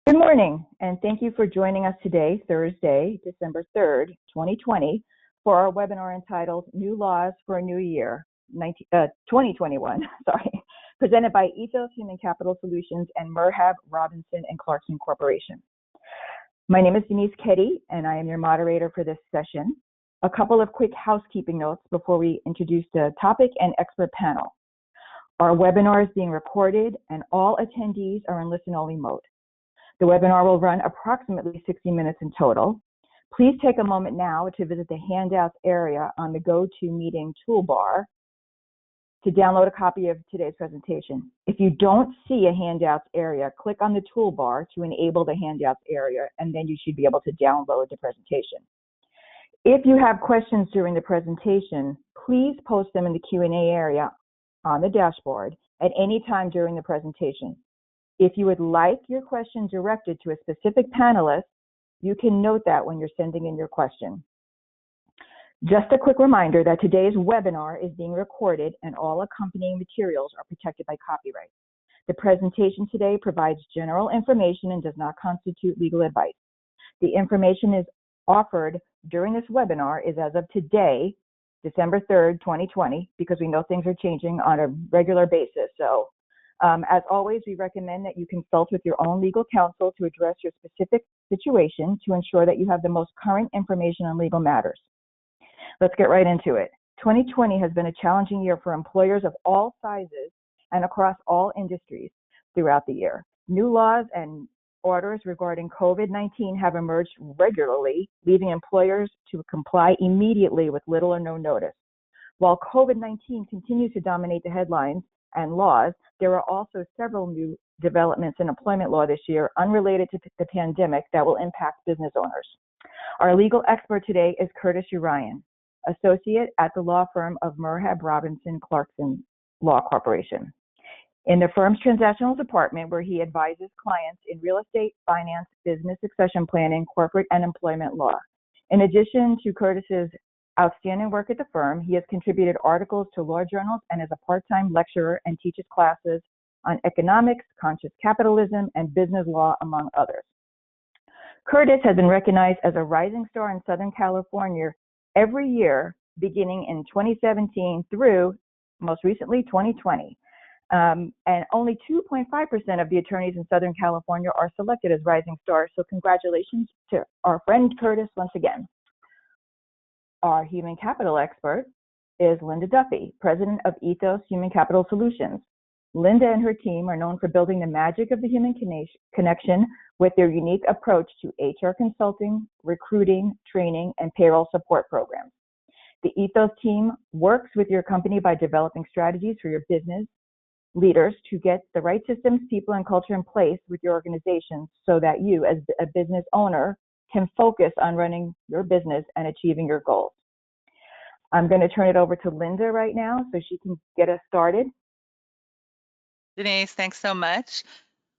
Good morning, and thank you for joining us today, Thursday, December 3rd, 2020, for our webinar entitled New Laws for a New Year, 2021, presented by Ethos Human Capital Solutions and Merhab Robinson and Clarkson Corporation. My name is Denise Keddy, and I am your moderator for this session. A couple of quick housekeeping notes before we introduce the topic and expert panel. Our webinar is being recorded, and all attendees are in listen-only mode. The webinar will run approximately 60 minutes in total. Please take a moment now to visit the handouts area on the GoToMeeting toolbar to download a copy of today's presentation. If you don't see a handouts area, click on the toolbar to enable the handouts area, and then you should be able to download the presentation. If you have questions during the presentation, please post them in the Q&A area on the dashboard at any time during the presentation. If you would like your question directed to a specific panelist, you can note that when you're sending in your question. Just a quick reminder that today's webinar is being recorded and all accompanying materials are protected by copyright. The presentation today provides general information and does not constitute legal advice. The information is offered during this webinar is as of today, December 3rd, 2020, because we know things are changing on a regular basis. So as always, we recommend that you consult with your own legal counsel to address your specific situation to ensure that you have the most current information on legal matters. Let's get right into it. 2020 has been a challenging year for employers of all sizes and across all industries throughout the year. New laws and orders regarding COVID-19 have emerged regularly, leaving employers to comply immediately with little or no notice. While COVID-19 continues to dominate the headlines and laws, there are also several new developments in employment law this year unrelated to the pandemic that will impact business owners. Our legal expert today is Curtis O'Brien, associate at the law firm of Merhab Robinson Clarkson Law Corporation. In the firm's transactional department, where he advises clients in real estate, finance, business succession planning, corporate, and employment law. In addition to Curtis's outstanding work at the firm, he has contributed articles to law journals and is a part-time lecturer and teaches classes on economics, conscious capitalism, and business law, among others. Curtis has been recognized as a rising star in Southern California every year, beginning in 2017 through, most recently, 2020. And only 2.5% of the attorneys in Southern California are selected as rising stars, so congratulations to our friend Curtis once again. Our human capital expert is Linda Duffy, president of Ethos Human Capital Solutions. Linda and her team are known for building the magic of the human connection with their unique approach to HR consulting, recruiting, training, and payroll support programs. The Ethos team works with your company by developing strategies for your business leaders to get the right systems, people, and culture in place with your organization so that you, as a business owner, can focus on running your business and achieving your goals. I'm going to turn it over to Linda right now so she can get us started. Denise, thanks so much.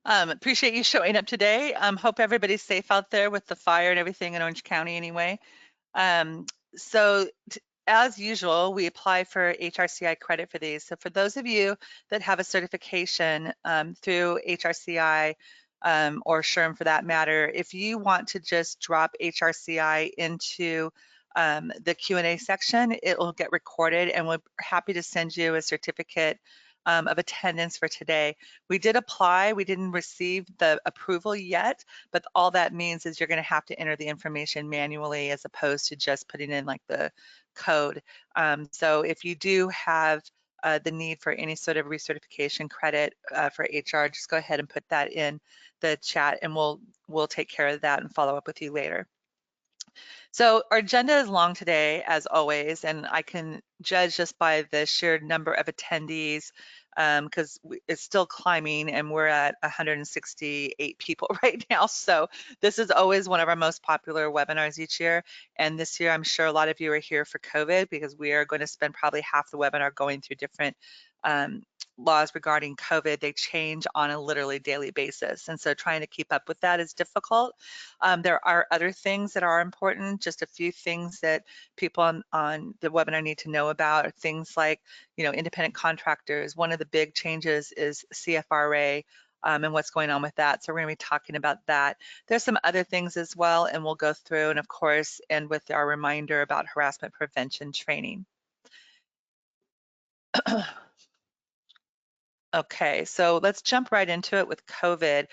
Appreciate you showing up today. Hope everybody's safe out there with the fire and everything in Orange County anyway. As usual, we apply for HRCI credit for these. So for those of you that have a certification through HRCI, or SHRM for that matter, if you want to just drop HRCI into the Q&A section, it will get recorded and we're happy to send you a certificate of attendance for today. We did apply, we didn't receive the approval yet, but all that means is you're going to have to enter the information manually as opposed to just putting in like the code. So if you do have the need for any sort of recertification credit for HR, just go ahead and put that in the chat and we'll take care of that and follow up with you later. So our agenda is long today, as always, and I can judge just by the sheer number of attendees because it's still climbing and we're at 168 people right now. So this is always one of our most popular webinars each year. And this year, I'm sure a lot of you are here for COVID because we are going to spend probably half the webinar going through different laws regarding COVID. They change on a literally daily basis. And so trying to keep up with that is difficult. There are other things that are important, just a few things that people on the webinar need to know about, things like, independent contractors. One of the big changes is CFRA and what's going on with that. So we're going to be talking about that. There's some other things as well, and we'll go through, and of course, end with our reminder about harassment prevention training. Okay, so let's jump right into it with COVID.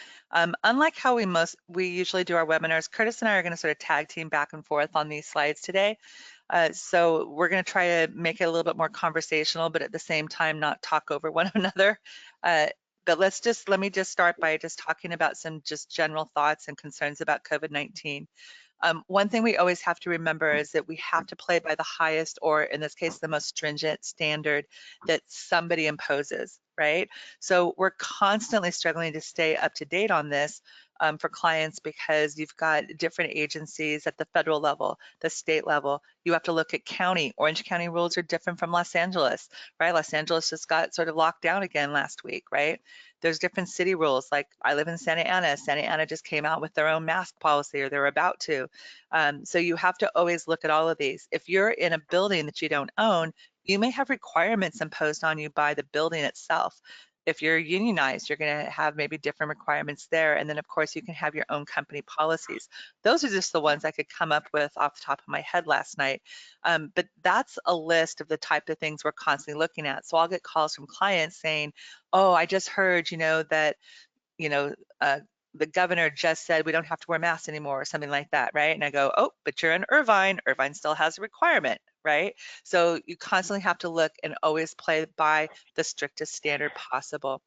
Unlike how we usually do our webinars, Curtis and I are going to sort of tag team back and forth on these slides today. So we're going to try to make it a little bit more conversational, but at the same time not talk over one another. But let me just start by just talking about some just general thoughts and concerns about COVID-19. One thing we always have to remember is that we have to play by the highest, or in this case, the most stringent standard that somebody imposes, right? So we're constantly struggling to stay up to date on this for clients, because you've got different agencies at the federal level, the state level. You have to look at county. Orange County rules are different from Los Angeles, right? Los Angeles just got sort of locked down again last week, right? There's different city rules. Like I live in Santa Ana. Santa Ana just came out with their own mask policy, or they're about to. So you have to always look at all of these. If you're in a building that you don't own, you may have requirements imposed on you by the building itself. If you're unionized, you're going to have maybe different requirements there. And then, of course, you can have your own company policies. Those are just the ones I could come up with off the top of my head last night. But that's a list of the type of things we're constantly looking at. So I'll get calls from clients saying, oh, I just heard, that, you know, uh, the governor just said we don't have to wear masks anymore, or something like that, right? And I go, oh, but you're in Irvine. Irvine still has a requirement, right? So you constantly have to look and always play by the strictest standard possible.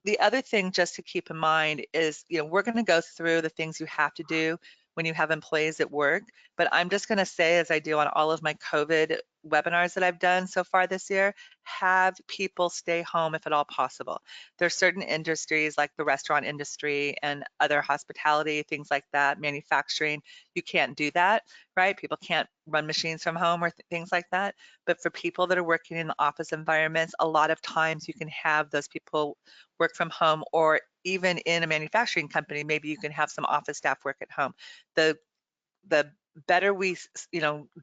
The other thing just to keep in mind is, we're going to go through the things you have to do when you have employees at work, but I'm just going to say, as I do on all of my COVID webinars that I've done so far this year, have people stay home if at all possible. There's certain industries like the restaurant industry and other hospitality, things like that, manufacturing, you can't do that, right? People can't run machines from home or things like that. But for people that are working in the office environments, a lot of times you can have those people work from home, or even in a manufacturing company, maybe you can have some office staff work at home. The better we,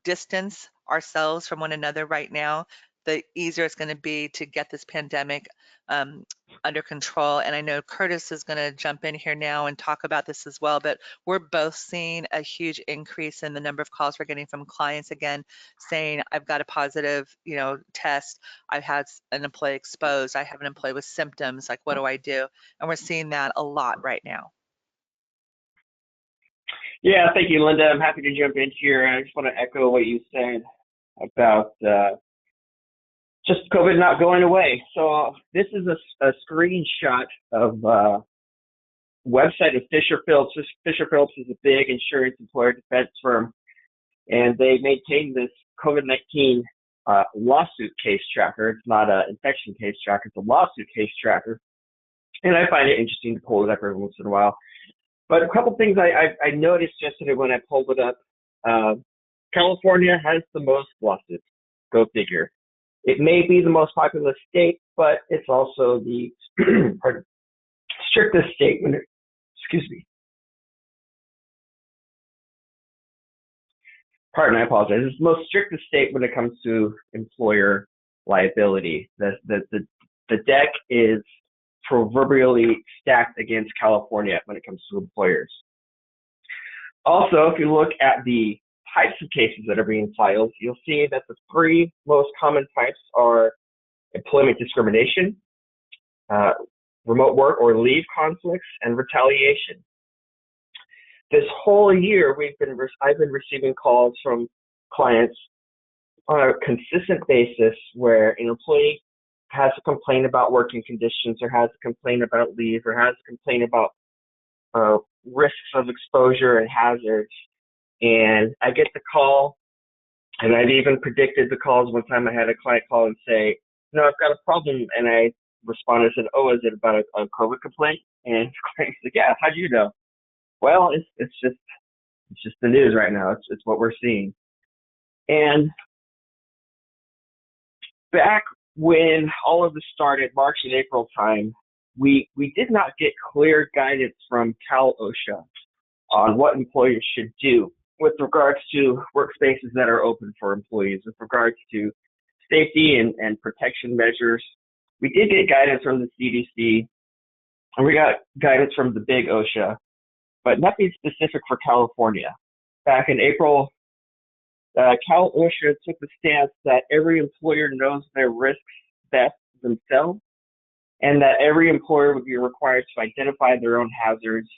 distance ourselves from one another right now, the easier it's going to be to get this pandemic under control. And I know Curtis is going to jump in here now and talk about this as well, but we're both seeing a huge increase in the number of calls we're getting from clients again saying, I've got a positive, test. I've had an employee exposed. I have an employee with symptoms. Like, what do I do? And we're seeing that a lot right now. Yeah, thank you, Linda. I'm happy to jump in here. I just want to echo what you said about just COVID not going away. So this is a screenshot of website of Fisher Phillips. Fisher Phillips is a big insurance employer defense firm, and they maintain this COVID-19 lawsuit case tracker. It's not an infection case tracker, it's a lawsuit case tracker. And I find it interesting to pull it up every once in a while. But a couple things I noticed yesterday when I pulled it up. California has the most lawsuits. Go figure. It may be the most populous state, but it's also the strictest state when I apologize. It's the most strictest state when it comes to employer liability. The deck is proverbially stacked against California when it comes to employers. Also, if you look at the types of cases that are being filed, you'll see that the three most common types are employment discrimination, remote work or leave conflicts, and retaliation. This whole year, I've been receiving calls from clients on a consistent basis where an employee has a complaint about working conditions, or has a complaint about leave, or has a complaint about risks of exposure and hazards. And I get the call, and I've even predicted the calls. One time I had a client call and say, I've got a problem. And I responded and said, oh, is it about a COVID complaint? And the client said, yeah, how do you know? Well, it's just the news right now. It's what we're seeing. And back when all of this started, March and April time, we did not get clear guidance from Cal OSHA on what employers should do with regards to workspaces that are open for employees, with regards to safety and protection measures. We did get guidance from the CDC And we got guidance from the big OSHA, but nothing specific for California. Back in April, Cal OSHA took the stance that every employer knows their risks best themselves, and that every employer would be required to identify their own hazards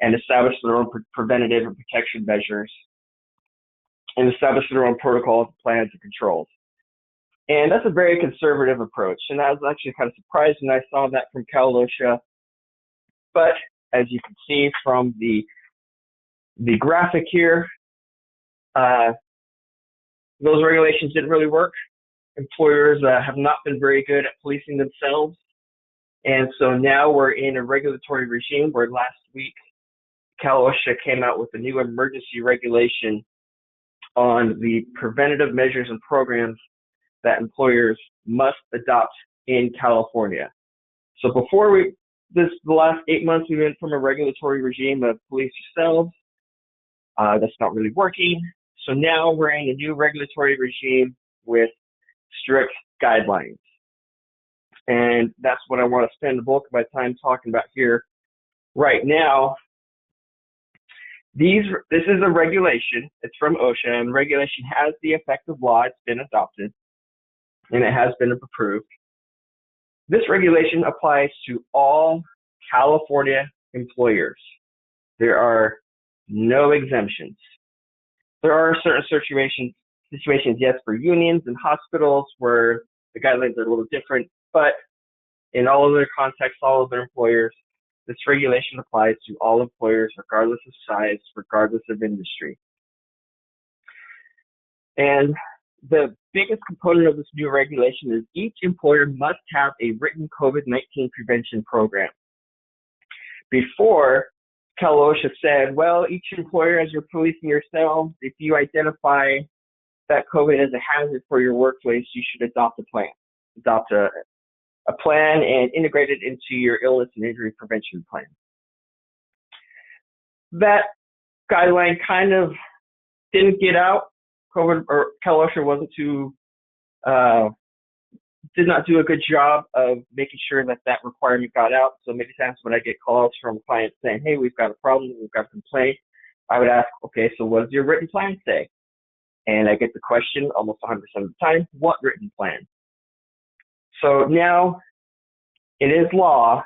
and establish their own preventative and protection measures, and establish their own protocols, plans, and controls. And that's a very conservative approach. And I was actually kind of surprised when I saw that from Cal OSHA. But as you can see from the graphic here, those regulations didn't really work. Employers have not been very good at policing themselves. And so now we're in a regulatory regime where last week Cal OSHA came out with a new emergency regulation on the preventative measures and programs that employers must adopt in California. So before the last 8 months, we went from a regulatory regime of police yourselves. That's not really working. So now we're in a new regulatory regime with strict guidelines. And that's what I want to spend the bulk of my time talking about here right now. This is a regulation. It's from OSHA, and regulation has the effect of law. It's been adopted, and it has been approved. This regulation applies to all California employers. There are no exemptions. There are certain situations, yes, for unions and hospitals where the guidelines are a little different, but in all other contexts, all other employers, this regulation applies to all employers, regardless of size, regardless of industry. And the biggest component of this new regulation is each employer must have a written COVID-19 prevention program. Before, Cal OSHA said, well, each employer, as you're policing yourselves, if you identify that COVID is a hazard for your workplace, you should adopt a plan. Adopt a plan and integrate it into your illness and injury prevention plan. That guideline kind of didn't get out. Cal OSHA wasn't too, did not do a good job of making sure that that requirement got out. So many times when I get calls from clients saying, hey, we've got a problem, we've got a complaint, I would ask, okay, so what does your written plan say? And I get the question almost 100% of the time, what written plan? So now it is law,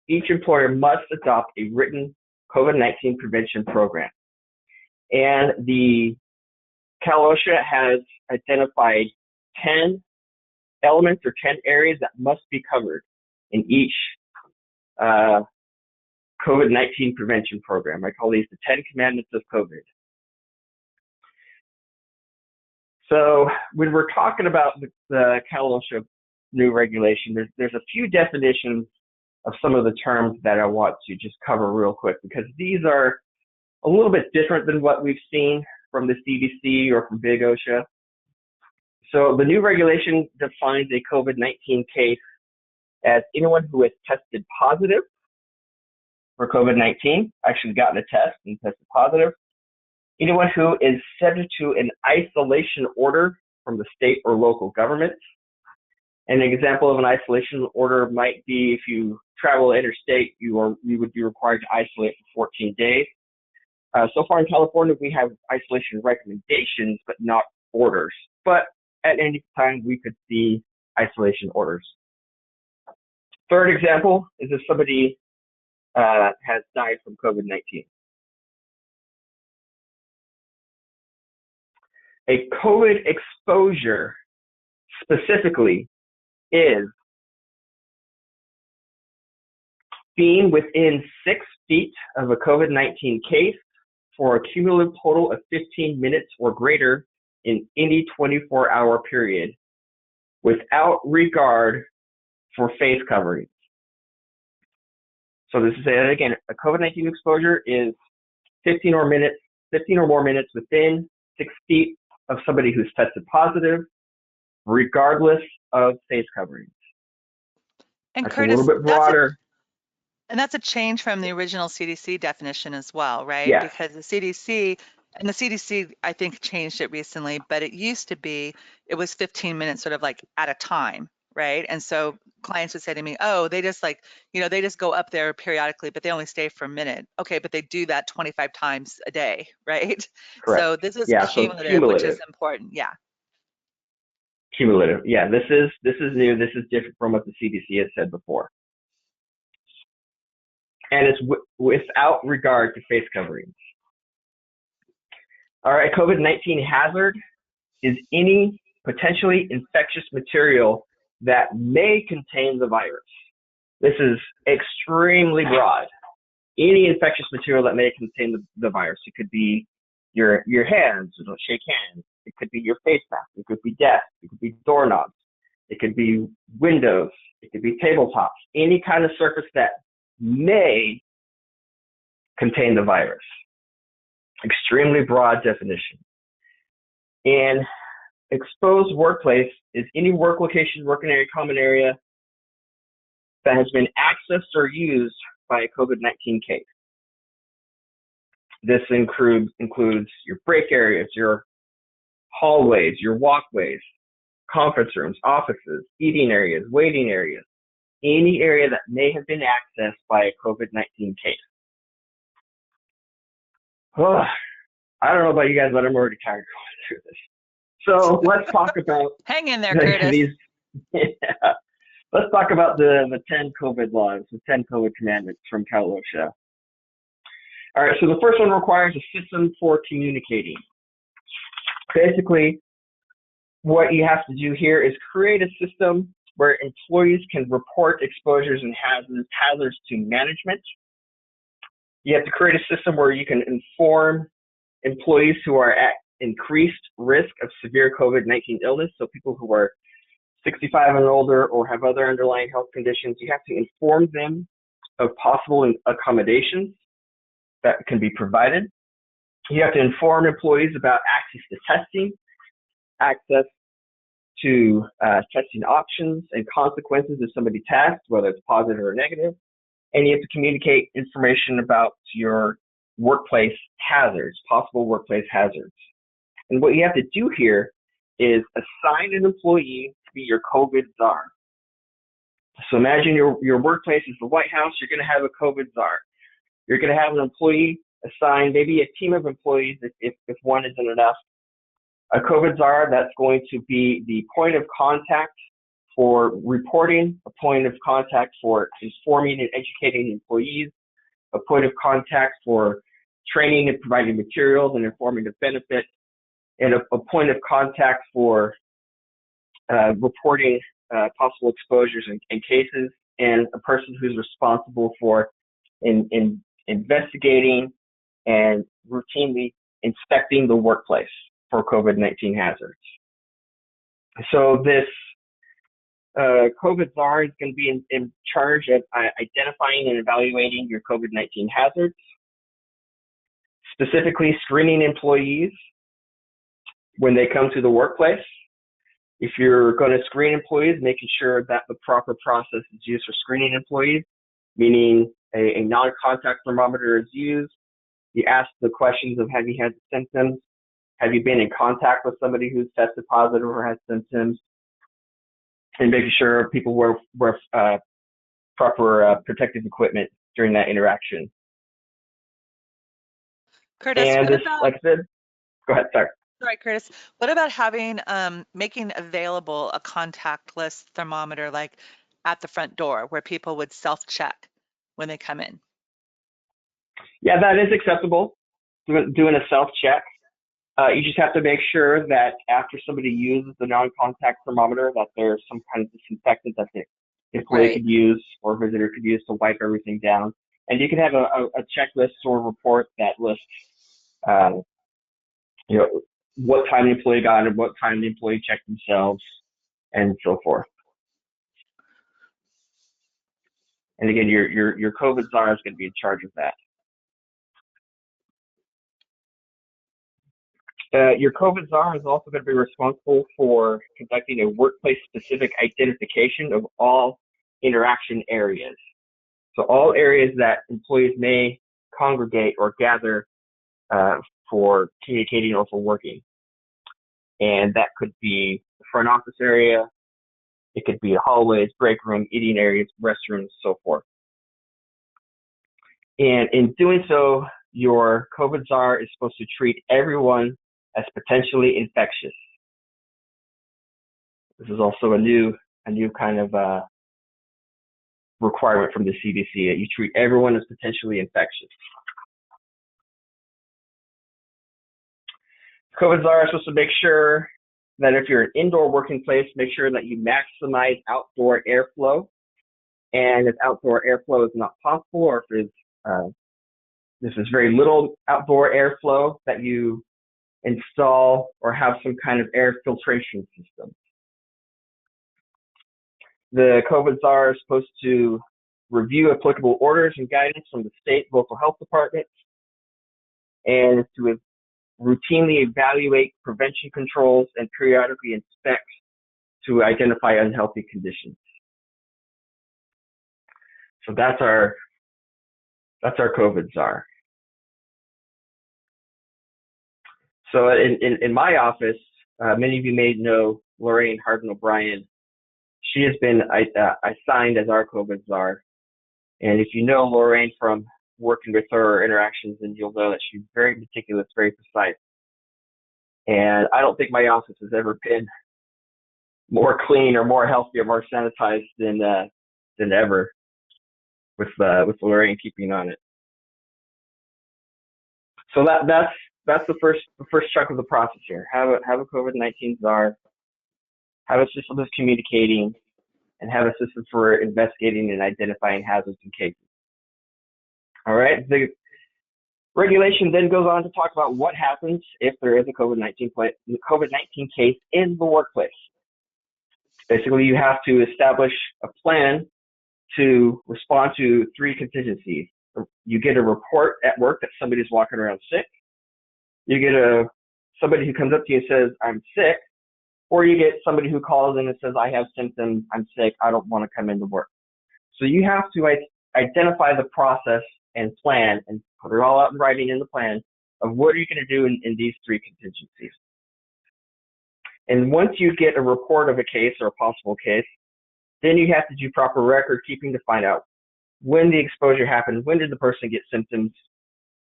each employer must adopt a written COVID-19 prevention program. And the Cal OSHA has identified 10 elements or 10 areas that must be covered in each COVID-19 prevention program. I call these the 10 commandments of COVID. So when we're talking about the Cal OSHA new regulation, there's a few definitions of some of the terms that I want to just cover real quick, because these are a little bit different than what we've seen from the CDC or from big OSHA. So the new regulation defines a COVID-19 case as anyone who has tested positive for COVID-19, actually gotten a test and tested positive, anyone who is subject to an isolation order from the state or local government. An example of an isolation order might be if you travel interstate, you would be required to isolate for 14 days. So far in California, we have isolation recommendations, but not orders. But at any time, we could see isolation orders. Third example is if somebody has died from COVID-19. A COVID exposure specifically is being within 6 feet of a COVID-19 case for a cumulative total of 15 minutes or greater in any 24-hour period without regard for face coverings. So this is it again, a COVID-19 exposure is 15 or more minutes within 6 feet of somebody who's tested positive, regardless of face coverings. And That's Curtis, a little bit broader. That's a change from the original CDC definition as well, right? Yeah. Because the CDC, I think changed it recently, but it used to be, it was 15 minutes sort of like at a time, right? And so clients would say to me, oh, they just like, they just go up there periodically, but they only stay for a minute. Okay, but they do that 25 times a day, right? Correct. So this is Yeah, so cumulative, which is cumulative. important. Yeah. Cumulative. Yeah, this is new. This is different from what the CDC has said before. And it's without regard to face coverings. All right, COVID-19 hazard is any potentially infectious material that may contain the virus. This is extremely broad. Any infectious material that may contain the virus. It could be your hands, so don't shake hands. It could be your face mask. It could be desks. It could be doorknobs. It could be windows. It could be tabletops. Any kind of surface that may contain the virus. Extremely broad definition. And exposed workplace is any work location, working area, common area that has been accessed or used by a COVID-19 case. This includes your break areas, your hallways, your walkways, conference rooms, offices, eating areas, waiting areas, any area that may have been accessed by a COVID-19 case. Oh, I don't know about you guys, but I'm already tired of going through this. So let's talk about Hang in there, Curtis. Let's talk about the 10 COVID laws, the 10 COVID commandments from Cal OSHA. All right, so the first one requires a system for communicating. Basically, what you have to do here is create a system where employees can report exposures and hazards to management. You have to create a system where you can inform employees who are at increased risk of severe COVID-19 illness, so people who are 65 and older or have other underlying health conditions. You have to inform them of possible accommodations that can be provided. You have to inform employees about access to testing, access to testing options and consequences if somebody tests, whether it's positive or negative. And you have to communicate information about your workplace hazards, possible workplace hazards. And what you have to do here is assign an employee to be your COVID czar. So imagine your workplace is the White House. You're going to have a COVID czar. You're going to have an employee assigned, maybe a team of employees if one isn't enough. A COVID czar that's going to be the point of contact for reporting, a point of contact for informing and educating employees, a point of contact for training and providing materials and informing of benefits, and a point of contact for reporting possible exposures and cases, and a person who's responsible for investigating and routinely inspecting the workplace for COVID-19 hazards. So this COVID czar is going to be in charge of identifying and evaluating your COVID-19 hazards, specifically screening employees when they come to the workplace. If you're going to screen employees, making sure that the proper process is used for screening employees, meaning a non-contact thermometer is used. You ask the questions of, have you had symptoms? Have you been in contact with somebody who's tested positive or has symptoms? And making sure people wear proper protective equipment during that interaction. Curtis, and this, like I said, go ahead, sorry. Right, Curtis. What about having making available a contactless thermometer, like at the front door, where people would self-check when they come in? Yeah, that is acceptable. Doing a self-check. You just have to make sure that after somebody uses the non-contact thermometer, that there's some kind of disinfectant that the employee could use or visitor could use to wipe everything down. And you can have a checklist or report that lists, what time the employee got it, what time the employee checked themselves, and so forth. And again, your COVID czar is going to be in charge of that. Your COVID czar is also going to be responsible for conducting a workplace-specific identification of all interaction areas. So all areas that employees may congregate or gather for communicating or for working. And that could be the front office area, It could be hallways, break room, eating areas, restrooms, so forth. And in doing so, your COVID czar is supposed to treat everyone as potentially infectious. This is also a new kind of requirement from the CDC that you treat everyone as potentially infectious. COVID czar is supposed to make sure that if you're an indoor working place, make sure that you maximize outdoor airflow. And if outdoor airflow is not possible, or if there's very little outdoor airflow, that you install or have some kind of air filtration system. The COVID czar is supposed to review applicable orders and guidance from the state local health departments, and to routinely evaluate prevention controls and periodically inspect to identify unhealthy conditions. So that's our COVID czar. So in my office, many of you may know Lorraine Harden-O'Brien. She has been assigned as our COVID czar. And if you know Lorraine from working with her interactions, then you'll know that she's very meticulous, very precise. And I don't think my office has ever been more clean or more healthy or more sanitized than ever with Lorraine keeping on it. So that's the first chunk of the process here. Have a COVID-19 czar, have a system that's communicating, and have a system for investigating and identifying hazards and cases. All right. The regulation then goes on to talk about what happens if there is a COVID-19 case in the workplace. Basically, you have to establish a plan to respond to three contingencies. You get a report at work that somebody's walking around sick. You get somebody who comes up to you and says, I'm sick. Or you get somebody who calls in and says, I have symptoms, I'm sick, I don't want to come into work. So you have to identify the process and plan and put it all out in writing in the plan of what are you going to do in these three contingencies. And once you get a report of a case or a possible case, then you have to do proper record keeping to find out when the exposure happened, when did the person get symptoms,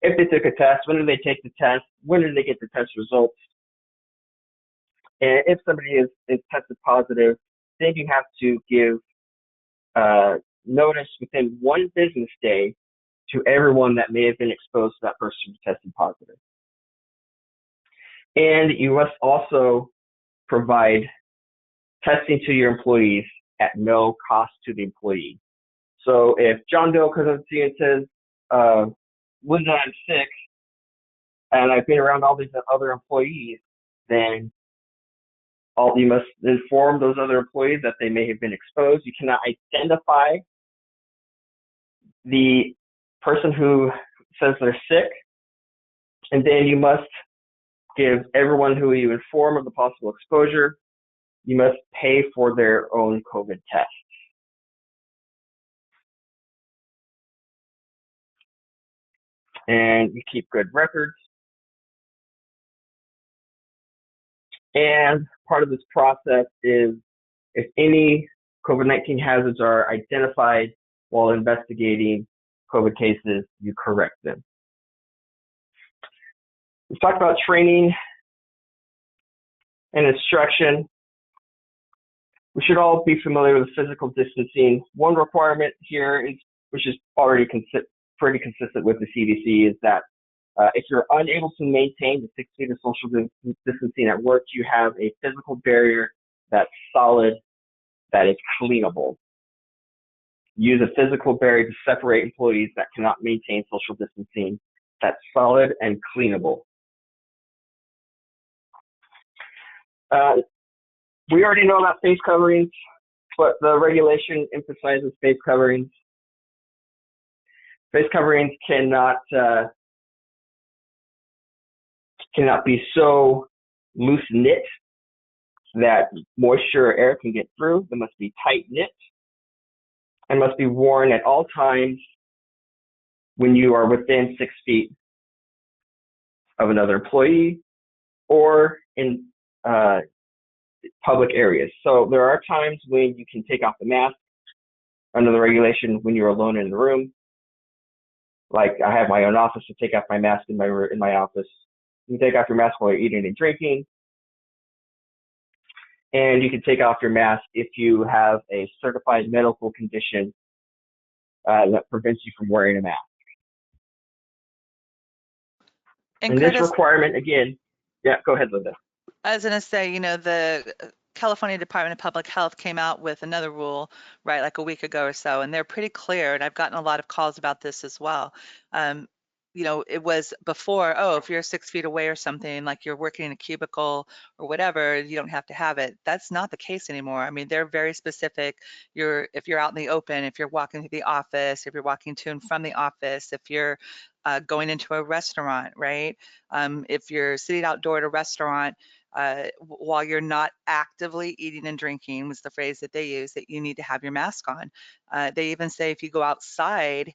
if they took a test, when did they take the test, when did they get the test results. And if somebody is tested positive, then you have to give notice within 1 business day to everyone that may have been exposed to that person who tested positive. And you must also provide testing to your employees at no cost to the employee. So if John Doe comes up to you and says, Linda, I'm sick, and I've been around all these other employees, then you must inform those other employees that they may have been exposed. You cannot identify the person who says they're sick, and then you must give everyone who you inform of the possible exposure, you must pay for their own COVID test. And you keep good records. And part of this process is if any COVID-19 hazards are identified while investigating COVID cases, you correct them. We've talked about training and instruction. We should all be familiar with physical distancing. One requirement here, which is already pretty consistent with the CDC, is that if you're unable to maintain the 6 feet of social distancing at work, you have a physical barrier that's solid, that is cleanable. Use a physical barrier to separate employees that cannot maintain social distancing that's solid and cleanable. We already know about face coverings, but the regulation emphasizes face coverings. Face coverings cannot be so loose knit that moisture or air can get through. They must be tight knit and must be worn at all times when you are within 6 feet of another employee or in public areas. So there are times when you can take off the mask under the regulation when you're alone in the room. Like I have my own office to take off my mask in my office. You can take off your mask while you're eating and drinking. And you can take off your mask if you have a certified medical condition that prevents you from wearing a mask. And this Curtis, requirement, again, yeah, go ahead, Linda. I was going to say, the California Department of Public Health came out with another rule, right, like a week ago or so, and they're pretty clear, and I've gotten a lot of calls about this as well. It was before, oh, if you're 6 feet away or something, like you're working in a cubicle or whatever, you don't have to have it. That's not the case anymore. I mean, they're very specific. If you're out in the open, if you're walking to the office, if you're walking to and from the office, if you're going into a restaurant, right? If you're sitting outdoor at a restaurant, while you're not actively eating and drinking was the phrase that they use, that you need to have your mask on. They even say if you go outside,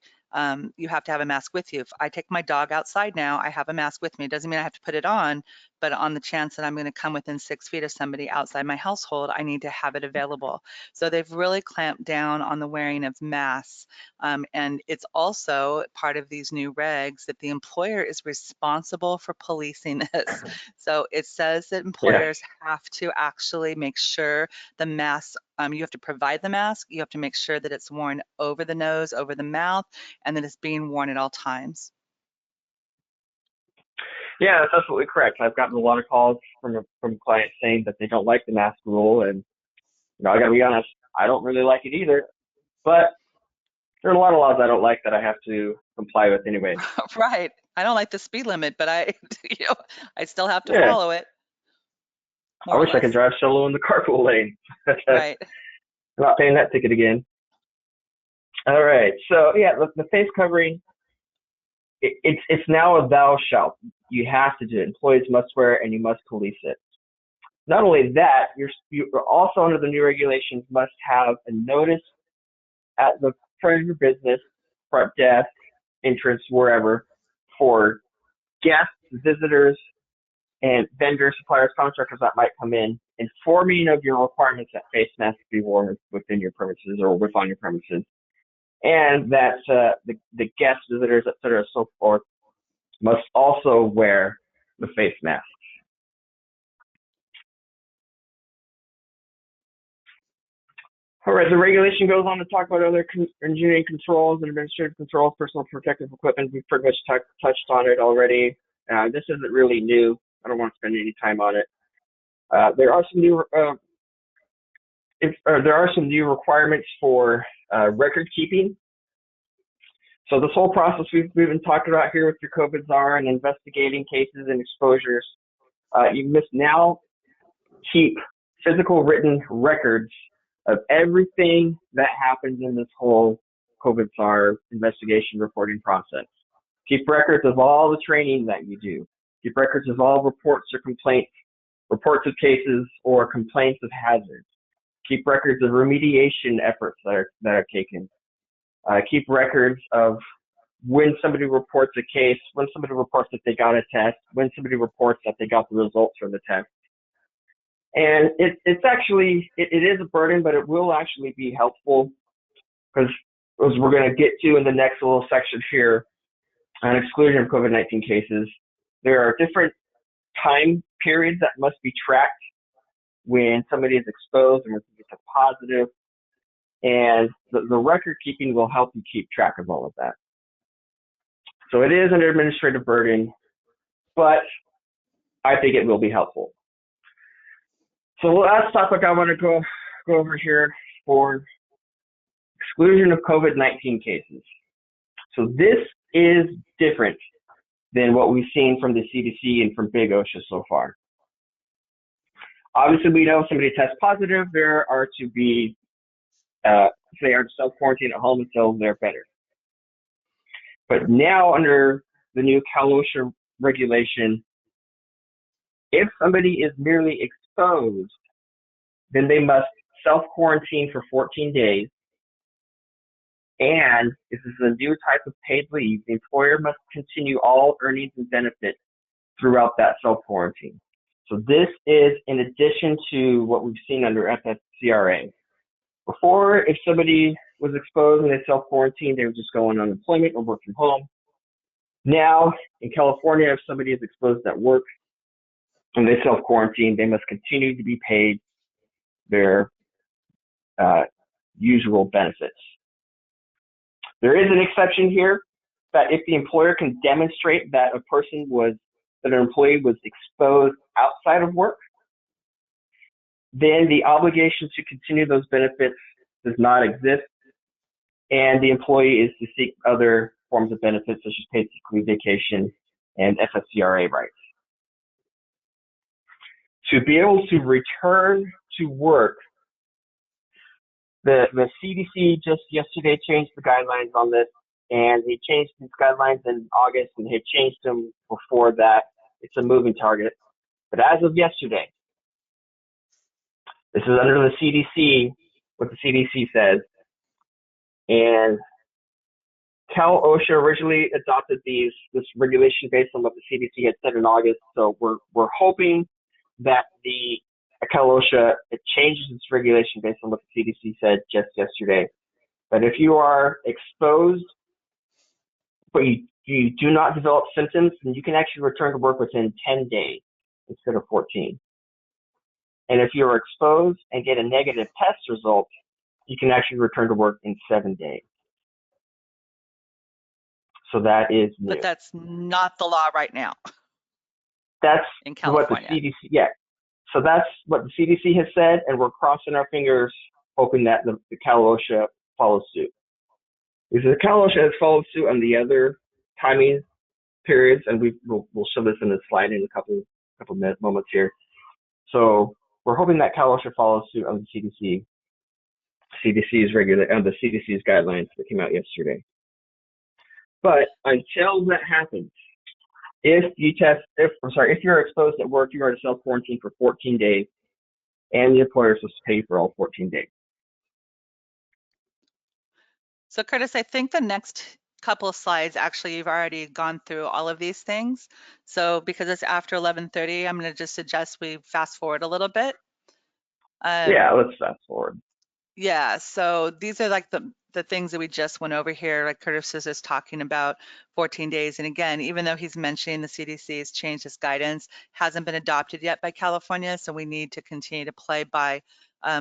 you have to have a mask with you. If I take my dog outside now, I have a mask with me. It doesn't mean I have to put it on, but on the chance that I'm going to come within 6 feet of somebody outside my household, I need to have it available. So they've really clamped down on the wearing of masks. And it's also part of these new regs that the employer is responsible for policing this. So it says that employers have to actually make sure the masks, you have to provide the mask, you have to make sure that it's worn over the nose, over the mouth, and that it's being worn at all times. Yeah, that's absolutely correct. I've gotten a lot of calls from clients saying that they don't like the mask rule, and I got to be honest, I don't really like it either. But there are a lot of laws I don't like that I have to comply with anyway. Right. I don't like the speed limit, but I still have to Yeah. follow it. I wish I could drive solo in the carpool lane. Right. I'm not paying that ticket again. All right. So yeah, the face covering, it's now a thou shalt. You have to do it. Employees must wear it, and you must police it. Not only that, you're also under the new regulations must have a notice at the front of your business, front desk, entrance, wherever, for guests, visitors, and vendors, suppliers, contractors that might come in, informing of your requirements that face masks be worn within your premises or on your premises, and that the guests, visitors, etc., so forth, must also wear the face mask. All right, the regulation goes on to talk about other engineering controls and administrative controls, personal protective equipment. We've pretty much touched on it already. This isn't really new. I don't want to spend any time on it. There are some new requirements for record keeping. So this whole process we've been talking about here with your COVID czar and investigating cases and exposures, you must now keep physical written records of everything that happens in this whole COVID czar investigation reporting process. Keep records of all the training that you do. Keep records of all reports or complaints, reports of cases or complaints of hazards. Keep records of remediation efforts that are taken. Keep records of when somebody reports a case, when somebody reports that they got a test, when somebody reports that they got the results from the test. And it's actually, it is a burden, but it will actually be helpful because, as we're going to get to in the next little section here on exclusion of COVID-19 cases, there are different time periods that must be tracked when somebody is exposed and when somebody gets positive. And the record keeping will help you keep track of all of that. So it is an administrative burden, but I think it will be helpful. So the last topic I want to go over here for exclusion of COVID-19 cases. So this is different than what we've seen from the CDC and from Big OSHA so far. Obviously, we know if somebody tests positive, they are to be they are to self-quarantine at home until they're better. But now under the new Cal OSHA regulation, if somebody is merely exposed, then they must self-quarantine for 14 days. And if this is a new type of paid leave, the employer must continue all earnings and benefits throughout that self-quarantine. So this is in addition to what we've seen under FSCRA. Before, if somebody was exposed and they self-quarantined, they would just go on unemployment or work from home. Now, in California, if somebody is exposed at work and they self-quarantine, they must continue to be paid their usual benefits. There is an exception here that if the employer can demonstrate that an employee was exposed outside of work, then the obligation to continue those benefits does not exist, and the employee is to seek other forms of benefits such as paid sick leave, vacation, and FSCRA rights. To be able to return to work, the CDC just yesterday changed the guidelines on this, and they changed these guidelines in August, and they changed them before that. It's a moving target. But as of yesterday, this is under the CDC, what the CDC says, and Cal OSHA originally adopted this regulation based on what the CDC had said in August. So we're hoping that the Cal OSHA it changes its regulation based on what the CDC said just yesterday. But if you are exposed, but you do not develop symptoms, then you can actually return to work within 10 days instead of 14. And if you're exposed and get a negative test result, you can actually return to work in 7 days. So that is new. But that's not the law right now. That's in California. What the CDC, yeah. So that's what the CDC has said, and we're crossing our fingers, hoping that the Cal OSHA follows suit. Because the Cal OSHA has followed suit on the other timing periods, and we'll show this in the slide in a couple moments here. So we're hoping that Cal OSHA follows suit on the CDC's guidelines that came out yesterday. But until that happens, if you're exposed at work, you are to self-quarantine for 14 days, and the employer is supposed to pay for all 14 days. So Curtis, I think the next couple of slides, actually, you've already gone through all of these things. So because it's after 11:30, I'm going to just suggest we fast forward a little bit. Yeah, let's fast forward. Yeah, so these are like the things that we just went over here, like Curtis is just talking about 14 days. And again, even though he's mentioning the CDC has changed its guidance, hasn't been adopted yet by California, so we need to continue to play by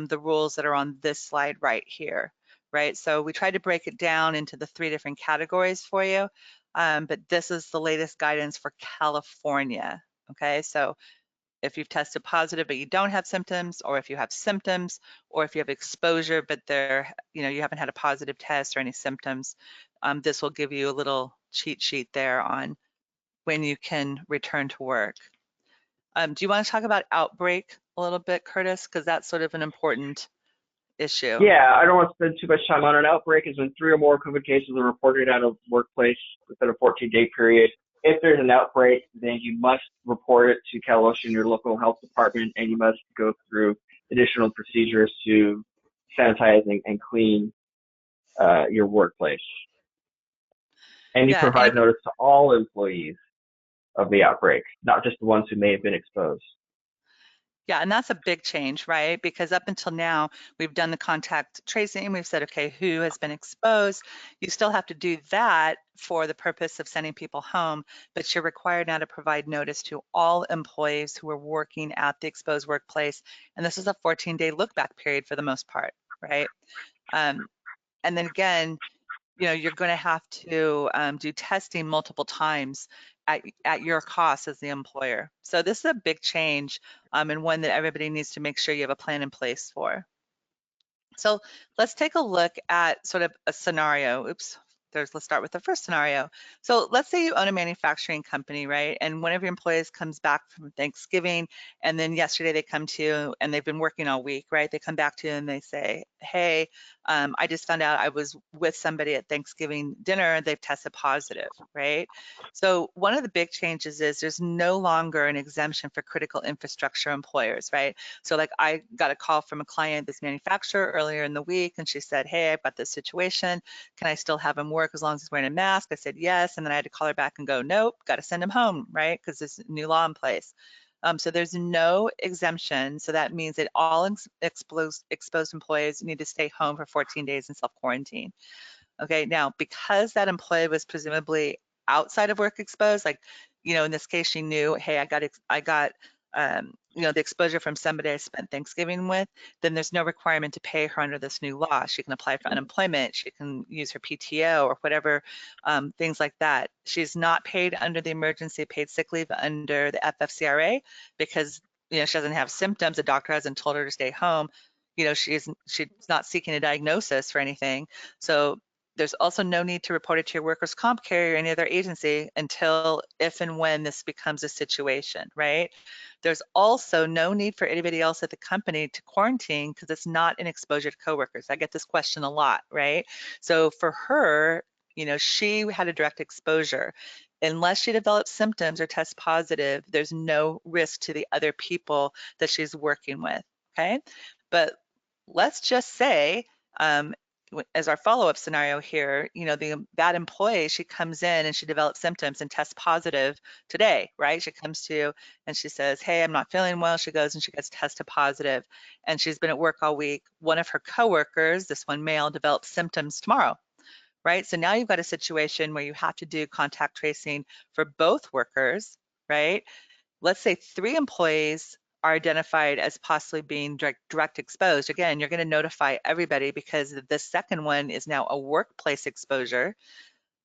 the rules that are on this slide right here, right? So we tried to break it down into the 3 different categories for you, but this is the latest guidance for California, okay? So if you've tested positive but you don't have symptoms, or if you have symptoms, or if you have exposure but you haven't had a positive test or any symptoms, this will give you a little cheat sheet there on when you can return to work. Do you want to talk about outbreak a little bit, Curtis? Because that's sort of an important issue. Yeah, I don't want to spend too much time on an outbreak. Is when 3 or more COVID cases are reported at a workplace within a 14-day period. If there's an outbreak, then you must report it to Cal OSHA and your local health department, and you must go through additional procedures to sanitize and clean your workplace. And you provide notice to all employees of the outbreak, not just the ones who may have been exposed. Yeah, and that's a big change, right? Because up until now, we've done the contact tracing. We've said, okay, who has been exposed? You still have to do that for the purpose of sending people home, but you're required now to provide notice to all employees who are working at the exposed workplace. And this is a 14-day look-back period for the most part, right? And then again, you're going to have to do testing multiple times at your cost as the employer. So this is a big change and one that everybody needs to make sure you have a plan in place for. So let's take a look at sort of a scenario. Let's start with the first scenario. So let's say you own a manufacturing company, right? And one of your employees comes back from Thanksgiving, and then yesterday they come to you and they've been working all week, right? They come back to you and they say, hey, I just found out I was with somebody at Thanksgiving dinner, they've tested positive, right? So one of the big changes is there's no longer an exemption for critical infrastructure employers, right? So like I got a call from a client, this manufacturer earlier in the week, and she said, hey, I've got this situation. Can I still have him work as long as he's wearing a mask? I said, yes. And then I had to call her back and go, nope, got to send him home, right? Because there's new law in place. So there's no exemption. So that means that all exposed employees need to stay home for 14 days in self-quarantine. Okay, now because that employee was presumably outside of work exposed, like, in this case, she knew, hey, I got, the exposure from somebody I spent Thanksgiving with, then there's no requirement to pay her under this new law. She can apply for unemployment, she can use her PTO or whatever, things like that. She's not paid under the emergency paid sick leave under the FFCRA because, she doesn't have symptoms. The doctor hasn't told her to stay home. She's not seeking a diagnosis for anything. So there's also no need to report it to your workers' comp carrier or any other agency until if and when this becomes a situation, right? There's also no need for anybody else at the company to quarantine because it's not an exposure to coworkers. I get this question a lot, right? So for her, she had a direct exposure. Unless she develops symptoms or tests positive, there's no risk to the other people that she's working with, okay? But let's just say, as our follow-up scenario here, that employee, she comes in and she develops symptoms and tests positive today, right? She comes to you and she says, hey, I'm not feeling well. She goes and she gets tested positive and she's been at work all week. One of her coworkers, this one male, develops symptoms tomorrow, right? So now you've got a situation where you have to do contact tracing for both workers, right? Let's say 3 employees are identified as possibly being direct exposed. Again, you're going to notify everybody because the second one is now a workplace exposure.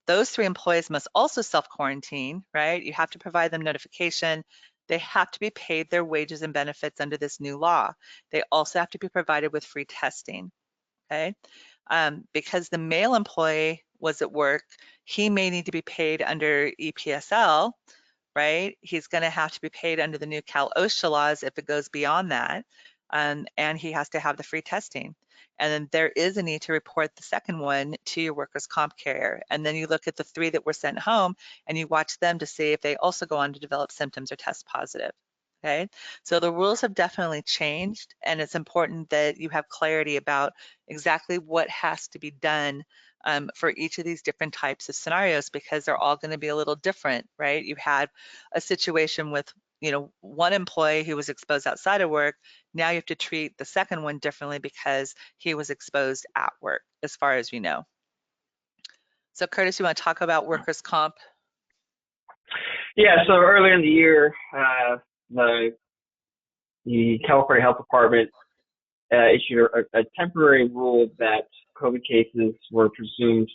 Those 3 employees must also self-quarantine, right? You have to provide them notification. They have to be paid their wages and benefits under this new law. They also have to be provided with free testing, okay? Because the male employee was at work, he may need to be paid under EPSL, right? He's going to have to be paid under the new Cal OSHA laws if it goes beyond that. And he has to have the free testing. And then there is a need to report the second one to your workers' comp carrier. And then you look at the 3 that were sent home and you watch them to see if they also go on to develop symptoms or test positive. Okay, so the rules have definitely changed, and it's important that you have clarity about exactly what has to be done for each of these different types of scenarios, because they're all going to be a little different, right? You had a situation with, one employee who was exposed outside of work. Now you have to treat the second one differently because he was exposed at work, as far as you know. So Curtis, you want to talk about workers' comp? Yeah, so earlier in the year, the California Health Department issued a temporary rule that COVID cases were presumed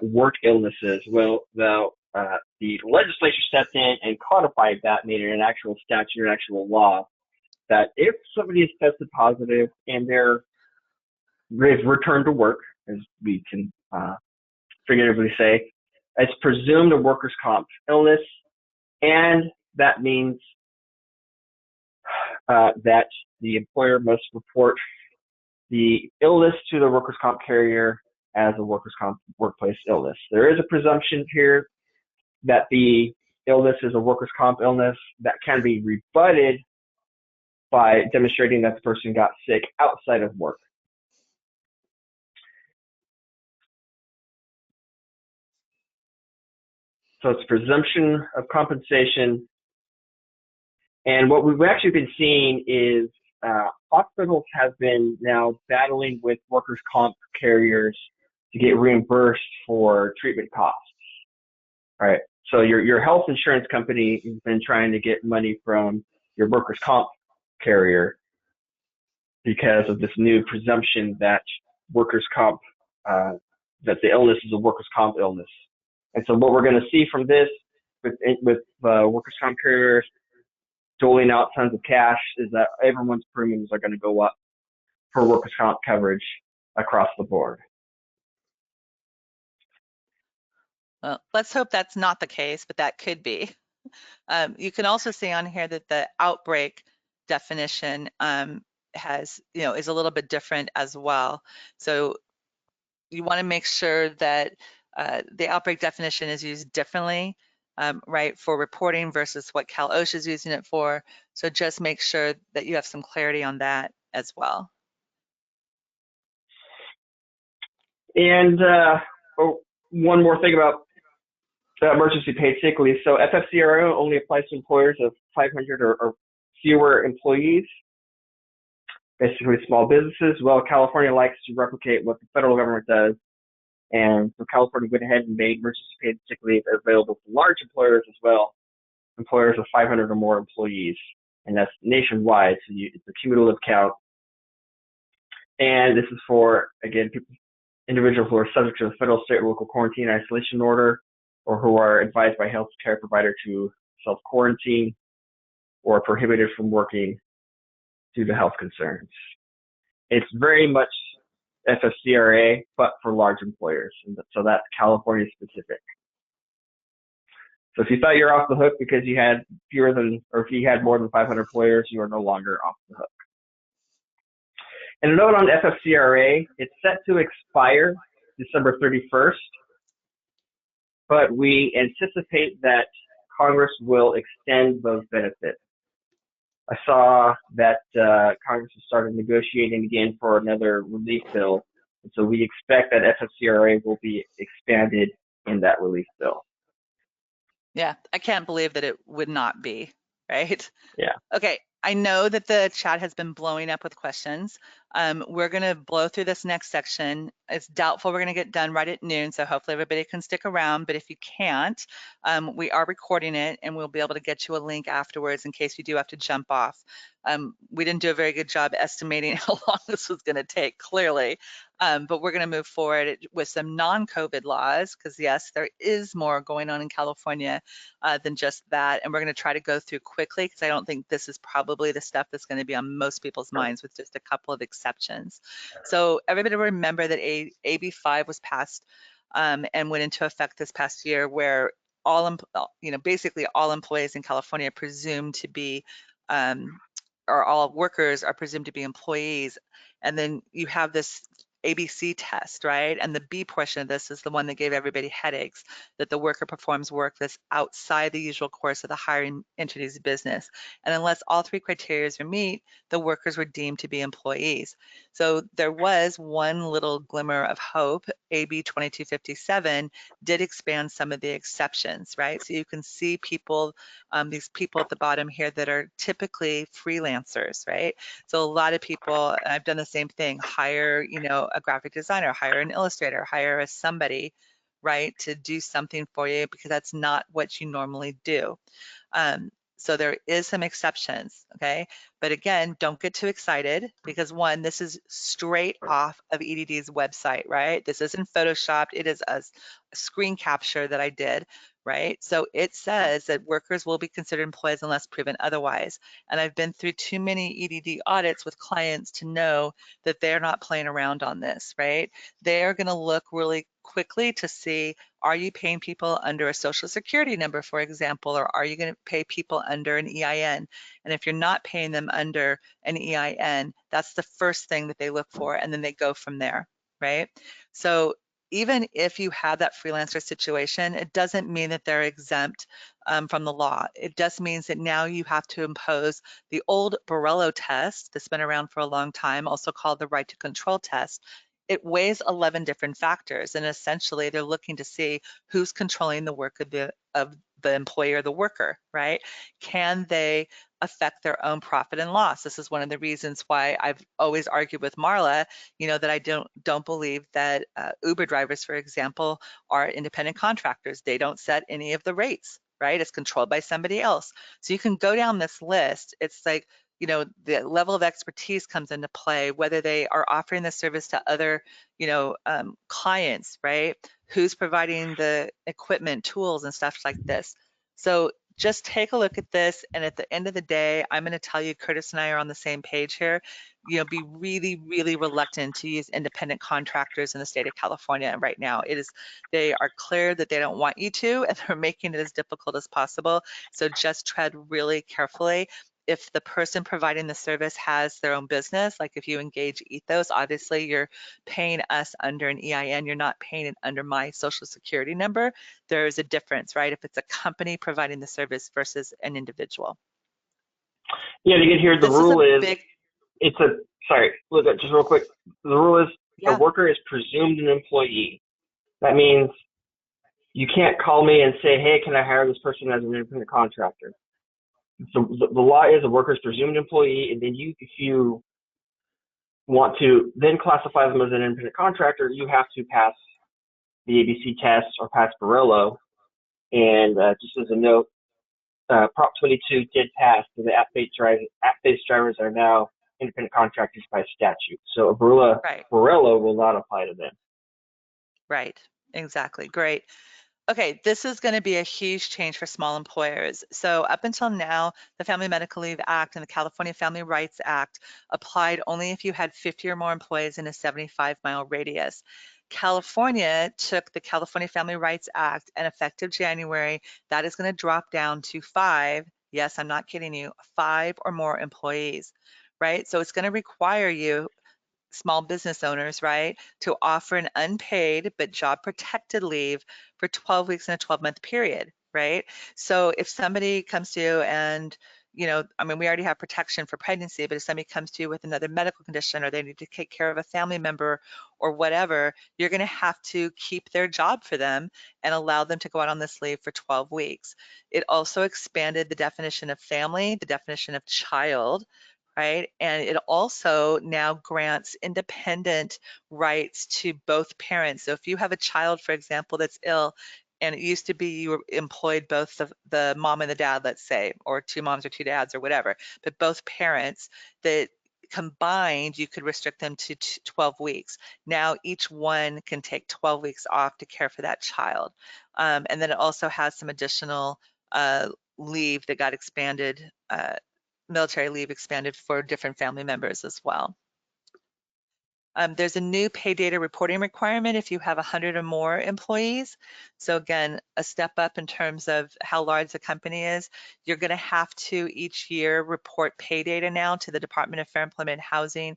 work illnesses. Well, the legislature stepped in and codified that, made it an actual statute, an actual law, that if somebody is tested positive and they've returned to work, as we can figuratively say, it's presumed a workers' comp illness, and that means that the employer must report the illness to the workers' comp carrier as a workers' comp workplace illness. There is a presumption here that the illness is a workers' comp illness that can be rebutted by demonstrating that the person got sick outside of work. So it's presumption of compensation. And what we've actually been seeing is hospitals have been now battling with workers' comp carriers to get reimbursed for treatment costs. All right. So your health insurance company has been trying to get money from your workers' comp carrier because of this new presumption that workers' comp, that the illness is a workers' comp illness. And so what we're going to see from this with workers' comp carriers doling out tons of cash is that everyone's premiums are going to go up for workers' comp coverage across the board. Well, let's hope that's not the case, but that could be. You can also see on here that the outbreak definition has, is a little bit different as well. So you want to make sure that the outbreak definition is used differently, right, for reporting versus what Cal OSHA is using it for. So just make sure that you have some clarity on that as well. And one more thing about emergency paid sick leave. So FFCRO only applies to employers of 500 or fewer employees, basically small businesses. Well, California likes to replicate what the federal government does. And so California went ahead and made emergency paid sick leave available to large employers as well, employers of 500 or more employees. And that's nationwide, so it's a cumulative count. And this is for, again, individuals who are subject to a federal, state, or local quarantine isolation order, or who are advised by a health care provider to self-quarantine or prohibited from working due to health concerns. It's very much FFCRA, but for large employers. And so that's California specific. So if you thought you're off the hook because you had if you had more than 500 employers, you are no longer off the hook. And a note on FFCRA, it's set to expire December 31st, but we anticipate that Congress will extend those benefits. I saw that Congress has started negotiating again for another relief bill, and so we expect that FFCRA will be expanded in that relief bill. Yeah, I can't believe that it would not be, right? Yeah. Okay, I know that the chat has been blowing up with questions. We're going to blow through this next section. It's doubtful we're going to get done right at noon, so hopefully everybody can stick around. But if you can't, we are recording it, and we'll be able to get you a link afterwards in case you do have to jump off. We didn't do a very good job estimating how long this was going to take, clearly. But we're going to move forward with some non-COVID laws, because yes, there is more going on in California than just that. And we're going to try to go through quickly, because I don't think this is probably the stuff that's going to be on most people's minds, with just a couple of exceptions. So everybody remember that AB 5 was passed and went into effect this past year, where basically all employees in California are presumed to be or all workers are presumed to be employees. And then you have this ABC test, right? And the B portion of this is the one that gave everybody headaches, that the worker performs work that's outside the usual course of the hiring entity's business. And unless all three criteria are met, the workers were deemed to be employees. So there was one little glimmer of hope. AB 2257 did expand some of the exceptions, right? So you can see people, these people at the bottom here that are typically freelancers, right? So a lot of people, and I've done the same thing, hire, a graphic designer, hire an illustrator, hire somebody, right, to do something for you, because that's not what you normally do. So there is some exceptions, okay? But again, don't get too excited, because one, this is straight off of EDD's website, right? This isn't photoshopped. It is a screen capture that I did, right? So it says that workers will be considered employees unless proven otherwise. And I've been through too many EDD audits with clients to know that they're not playing around on this, right? They're going to look really quickly to see, are you paying people under a social security number, for example, or are you going to pay people under an EIN? And if you're not paying them under an EIN, that's the first thing that they look for, and then they go from there, right? So even if you have that freelancer situation, it doesn't mean that they're exempt from the law. It just means that now you have to impose the old Borrello test that's been around for a long time, also called the right to control test. It weighs 11 different factors, and essentially they're looking to see who's controlling the work of the employer or the worker, right? Can they affect their own profit and loss? This is one of the reasons why I've always argued with Marla, that I don't believe that Uber drivers, for example, are independent contractors. They don't set any of the rates, right? It's controlled by somebody else. So you can go down this list. It's like, the level of expertise comes into play, whether they are offering the service to other, clients, right? Who's providing the equipment, tools, and stuff like this. So just take a look at this. And at the end of the day, I'm going to tell you, Curtis and I are on the same page here. Be really, really reluctant to use independent contractors in the state of California right now. They are clear that they don't want you to, and they're making it as difficult as possible. So just tread really carefully. If the person providing the service has their own business, like if you engage Ethos, obviously you're paying us under an EIN, you're not paying it under my social security number. There's a difference, right? If it's a company providing the service versus an individual. Yeah, you can hear the rule is, just real quick. The rule is a worker is presumed an employee. That means you can't call me and say, hey, can I hire this person as an independent contractor? So the law is a worker's presumed employee, and then if you want to then classify them as an independent contractor, you have to pass the ABC test or pass Barolo. And just as a note, Prop 22 did pass, so the app-based drivers are now independent contractors by statute. So a Right. Barolo will not apply to them. Right. Exactly. Great. Okay, this is going to be a huge change for small employers. So up until now, the Family Medical Leave Act and the California Family Rights Act applied only if you had 50 or more employees in a 75-mile radius. California took the California Family Rights Act, and effective January, that is going to drop down to 5. Yes, I'm not kidding you, 5 or more employees, right? So it's going to require you, small business owners, right, to offer an unpaid but job protected leave for 12 weeks in a 12-month period, right? So if somebody comes to you and, I mean, we already have protection for pregnancy, but if somebody comes to you with another medical condition or they need to take care of a family member or whatever, you're going to have to keep their job for them and allow them to go out on this leave for 12 weeks. It also expanded the definition of family, the definition of child, right? And it also now grants independent rights to both parents. So if you have a child, for example, that's ill, and it used to be you were employed both the mom and the dad, let's say, or 2 moms or 2 dads or whatever, but both parents, that combined, you could restrict them to 12 weeks. Now each one can take 12 weeks off to care for that child. And then it also has some additional leave that got expanded, military leave expanded for different family members as well. There's a new pay data reporting requirement if you have 100 or more employees. So again, a step up in terms of how large the company is. You're going to have to each year report pay data now to the Department of Fair Employment and Housing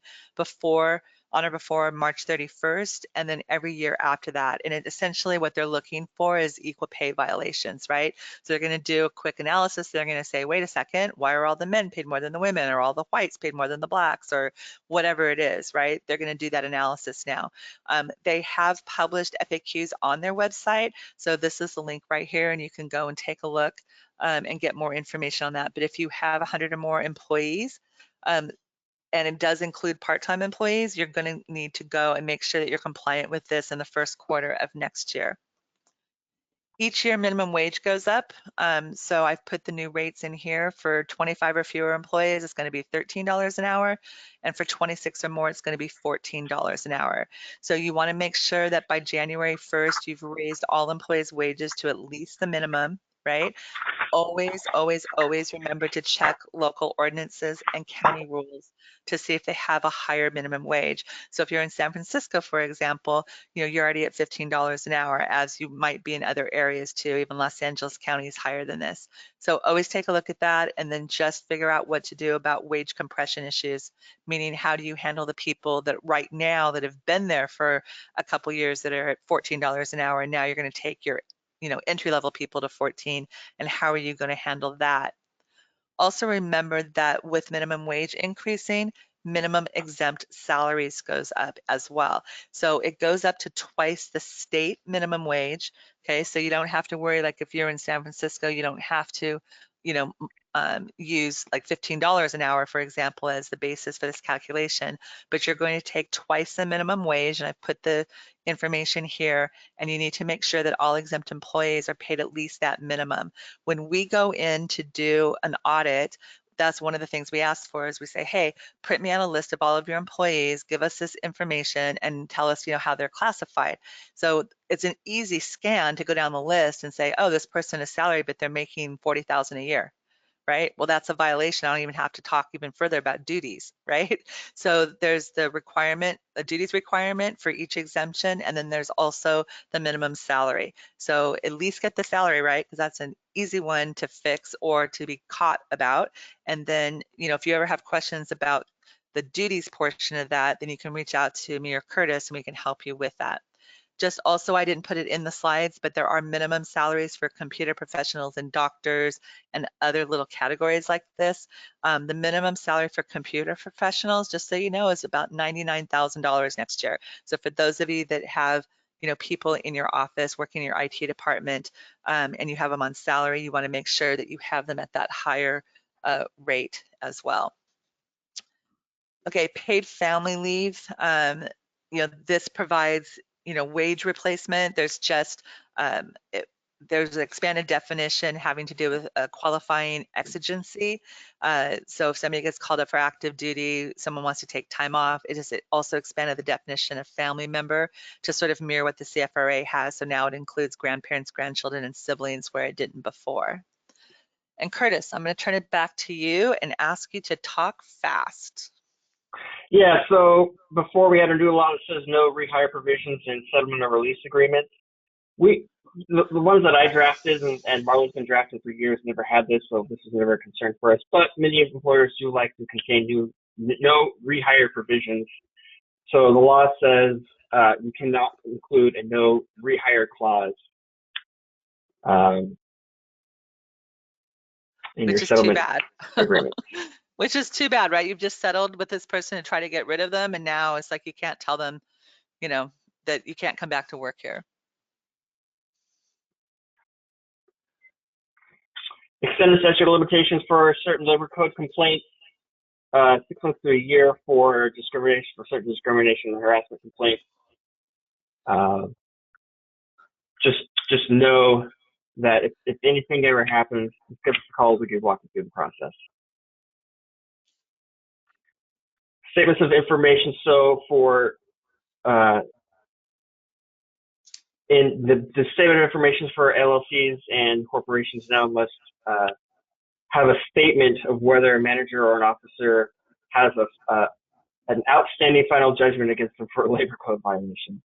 on or before March 31st, and then every year after that. And essentially what they're looking for is equal pay violations, right? So they're going to do a quick analysis. They're going to say, wait a second, why are all the men paid more than the women, or all the whites paid more than the blacks, or whatever it is, right? They're going to do that analysis now. They have published FAQs on their website. So this is the link right here, and you can go and take a look and get more information on that. But if you have 100 or more employees, and it does include part-time employees, you're going to need to go and make sure that you're compliant with this in the first quarter of next year. Each year minimum wage goes up. So I've put the new rates in here. For 25 or fewer employees, it's going to be $13 an hour. And for 26 or more, it's going to be $14 an hour. So you want to make sure that by January 1st, you've raised all employees' wages to at least the minimum, right? Always, always, always remember to check local ordinances and county rules to see if they have a higher minimum wage. So if you're in San Francisco, for example, you're already at $15 an hour, as you might be in other areas too. Even Los Angeles County is higher than this. So always take a look at that, and then just figure out what to do about wage compression issues, meaning how do you handle the people that right now that have been there for a couple years that are at $14 an hour, and now you're going to take your entry-level people to 14, and how are you going to handle that? Also remember that with minimum wage increasing, minimum exempt salaries goes up as well. So it goes up to twice the state minimum wage. Okay, so you don't have to worry, like if you're in San Francisco, you don't have to, use like $15 an hour, for example, as the basis for this calculation, but you're going to take twice the minimum wage, and I've put the information here, and you need to make sure that all exempt employees are paid at least that minimum. When we go in to do an audit, that's one of the things we ask for, is we say, hey, print me out a list of all of your employees, give us this information, and tell us, how they're classified. So it's an easy scan to go down the list and say, oh, this person is salaried, but they're making $40,000 a year. Right? Well, that's a violation. I don't even have to talk even further about duties, right? So there's the requirement, a duties requirement for each exemption, and then there's also the minimum salary. So at least get the salary right, because that's an easy one to fix or to be caught about. And then, if you ever have questions about the duties portion of that, then you can reach out to me or Curtis, and we can help you with that. Just also, I didn't put it in the slides, but there are minimum salaries for computer professionals and doctors and other little categories like this. The minimum salary for computer professionals, just so you know, is about $99,000 next year. So for those of you that have people in your office working in your IT department, and you have them on salary, you want to make sure that you have them at that higher rate as well. Okay, paid family leave. This provides, wage replacement. There's just, there's an expanded definition having to do with a qualifying exigency. So if somebody gets called up for active duty, someone wants to take time off, it also expanded the definition of family member to sort of mirror what the CFRA has. So now it includes grandparents, grandchildren, and siblings where it didn't before. And Curtis, I'm going to turn it back to you and ask you to talk fast. Yeah, so before we had a new law that says no rehire provisions in settlement or release agreements. The ones that I drafted and Marlon's been drafting for years never had this, so this is never a concern for us. But many employers do like to contain no rehire provisions. So the law says you cannot include a no rehire clause in your settlement agreement. Which is too bad, right? You've just settled with this person to try to get rid of them, and now it's like you can't tell them, that you can't come back to work here. Extended statute of limitations for certain labor code complaints, 6 months to a year for certain discrimination and harassment complaints. Just know that if anything ever happens, give us a call. We can walk you through the process. Statements of information. So for in the statement of information for LLCs and corporations now must have a statement of whether a manager or an officer has an outstanding final judgment against them for a labor code violation.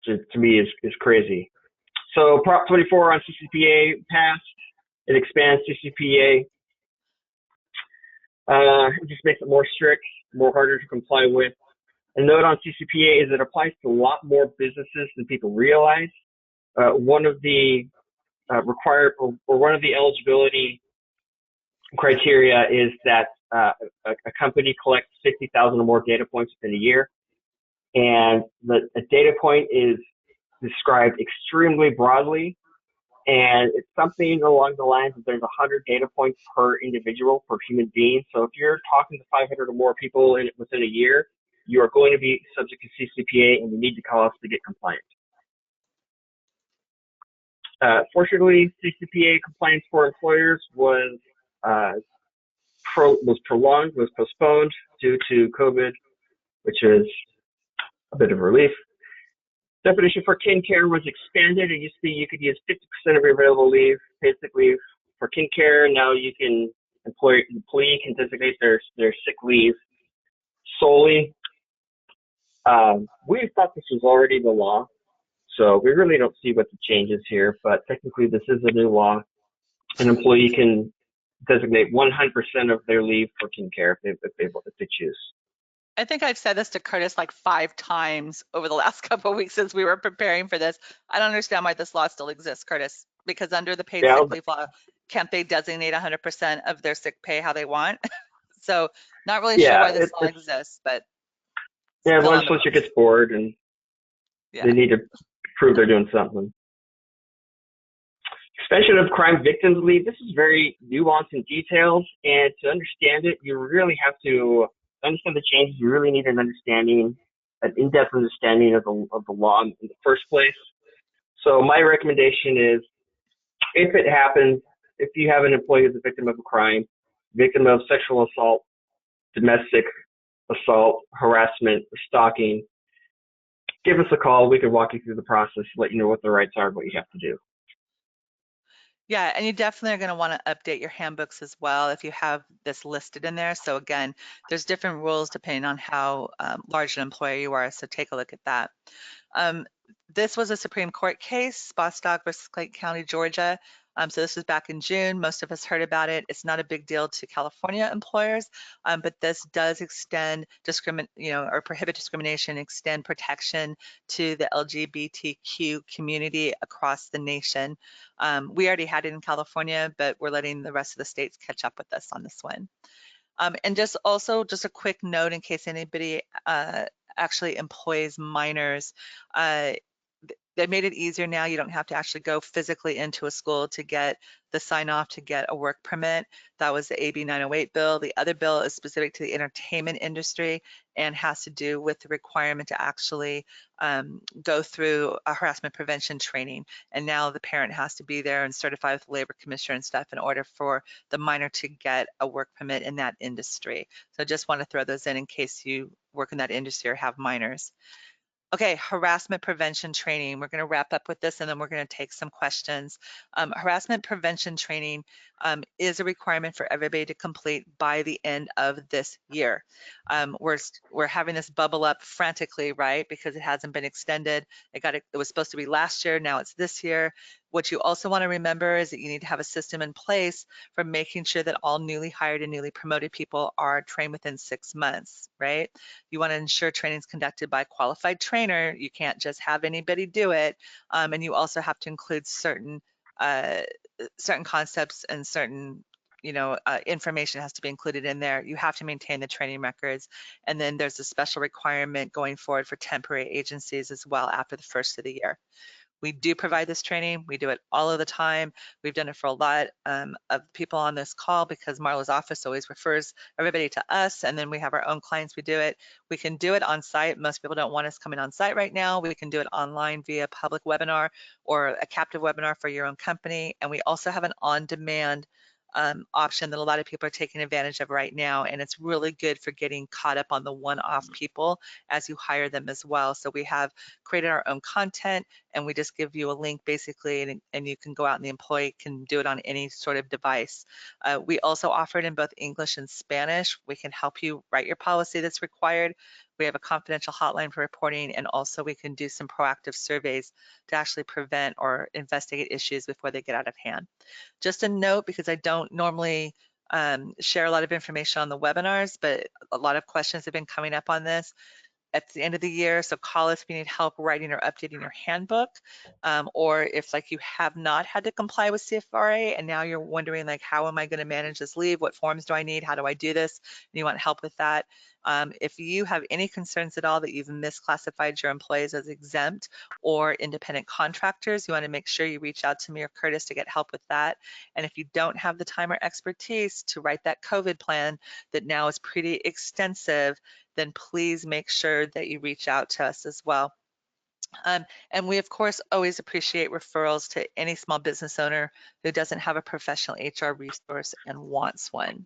To me is crazy. So Prop 24 on CCPA passed. It expands CCPA. It just makes it more strict, more harder to comply with. A note on CCPA is it applies to a lot more businesses than people realize. One of the one of the eligibility criteria is that a company collects 50,000 or more data points within a year. And a data point is described extremely broadly. And it's something along the lines of there's 100 data points per individual, per human being. So if you're talking to 500 or more people within a year, you are going to be subject to CCPA, and you need to call us to get compliant. Fortunately, CCPA compliance for employers was prolonged, was postponed due to COVID, which is a bit of a relief. Definition for kin care was expanded. It used to be you could use 50% of your available leave, paid sick leave. For kin care, now you can employee can designate their sick leave solely. We thought this was already the law, so we really don't see what the change is here. But technically, this is a new law. An employee can designate 100% of their leave for kin care if they choose. I think I've said this to Curtis like 5 times over the last couple of weeks since we were preparing for this. I don't understand why this law still exists, Curtis, because under the paid sick leave law, can't they designate 100% of their sick pay how they want? So not really sure why this law exists, but yeah, one legislature gets bored and they need to prove they're doing something. Suspension of crime victims leave. This is very nuanced and detailed, and to understand it, you really have to understand the changes. You really need an in-depth understanding of the law in the first place. So my recommendation is, if it happens, if you have an employee who's a victim of a crime, victim of sexual assault, domestic assault, harassment, stalking, give us a call. We can walk you through the process, let you know what the rights are, what you have to do. Yeah, and you definitely are going to want to update your handbooks as well if you have this listed in there. So again, there's different rules depending on how large an employer you are, so take a look at that. This was a Supreme Court case, Bostock versus Clayton County, Georgia. So this was back in June. Most of us heard about it. It's not a big deal to California employers, but this does extend or prohibit discrimination, extend protection to the LGBTQ community across the nation. We already had it in California, but we're letting the rest of the states catch up with us on this one. And just a quick note in case anybody actually employs minors. They made it easier now. You don't have to actually go physically into a school to get the sign off to get a work permit. That was the AB 908 bill. The other bill is specific to the entertainment industry and has to do with the requirement to actually go through a harassment prevention training. And now the parent has to be there and certify with the labor commissioner and stuff in order for the minor to get a work permit in that industry. So just want to throw those in case you work in that industry or have minors. Okay, harassment prevention training. We're going to wrap up with this and then we're going to take some questions. Harassment prevention training is a requirement for everybody to complete by the end of this year. We're having this bubble up frantically, right? Because it hasn't been extended. It was supposed to be last year, now it's this year. What you also want to remember is that you need to have a system in place for making sure that all newly hired and newly promoted people are trained within 6 months, right? You want to ensure training is conducted by a qualified trainer. You can't just have anybody do it. And you also have to include certain concepts and certain information has to be included in there. You have to maintain the training records. And then there's a special requirement going forward for temporary agencies as well after the first of the year. We do provide this training. We do it all of the time. We've done it for a lot of people on this call because Marla's office always refers everybody to us, and then we have our own clients. We do it. We can do it on site. Most people don't want us coming on site right now. We can do it online via public webinar or a captive webinar for your own company. And we also have an on-demand option that a lot of people are taking advantage of right now, and it's really good for getting caught up on the one-off people as you hire them as well. So we have created our own content, and we just give you a link basically, and you can go out and the employee can do it on any sort of device. We also offer it in both English and Spanish. We can help you write your policy that's required. We have a confidential hotline for reporting, and also we can do some proactive surveys to actually prevent or investigate issues before they get out of hand. Just a note, because I don't normally share a lot of information on the webinars, but a lot of questions have been coming up on this at the end of the year. So call us if you need help writing or updating your handbook, or if like you have not had to comply with CFRA and now you're wondering like, how am I going to manage this leave? What forms do I need? How do I do this? And you want help with that. If you have any concerns at all that you've misclassified your employees as exempt or independent contractors, you want to make sure you reach out to me or Curtis to get help with that. And if you don't have the time or expertise to write that COVID plan that now is pretty extensive, then please make sure that you reach out to us as well. And we, of course, always appreciate referrals to any small business owner who doesn't have a professional HR resource and wants one.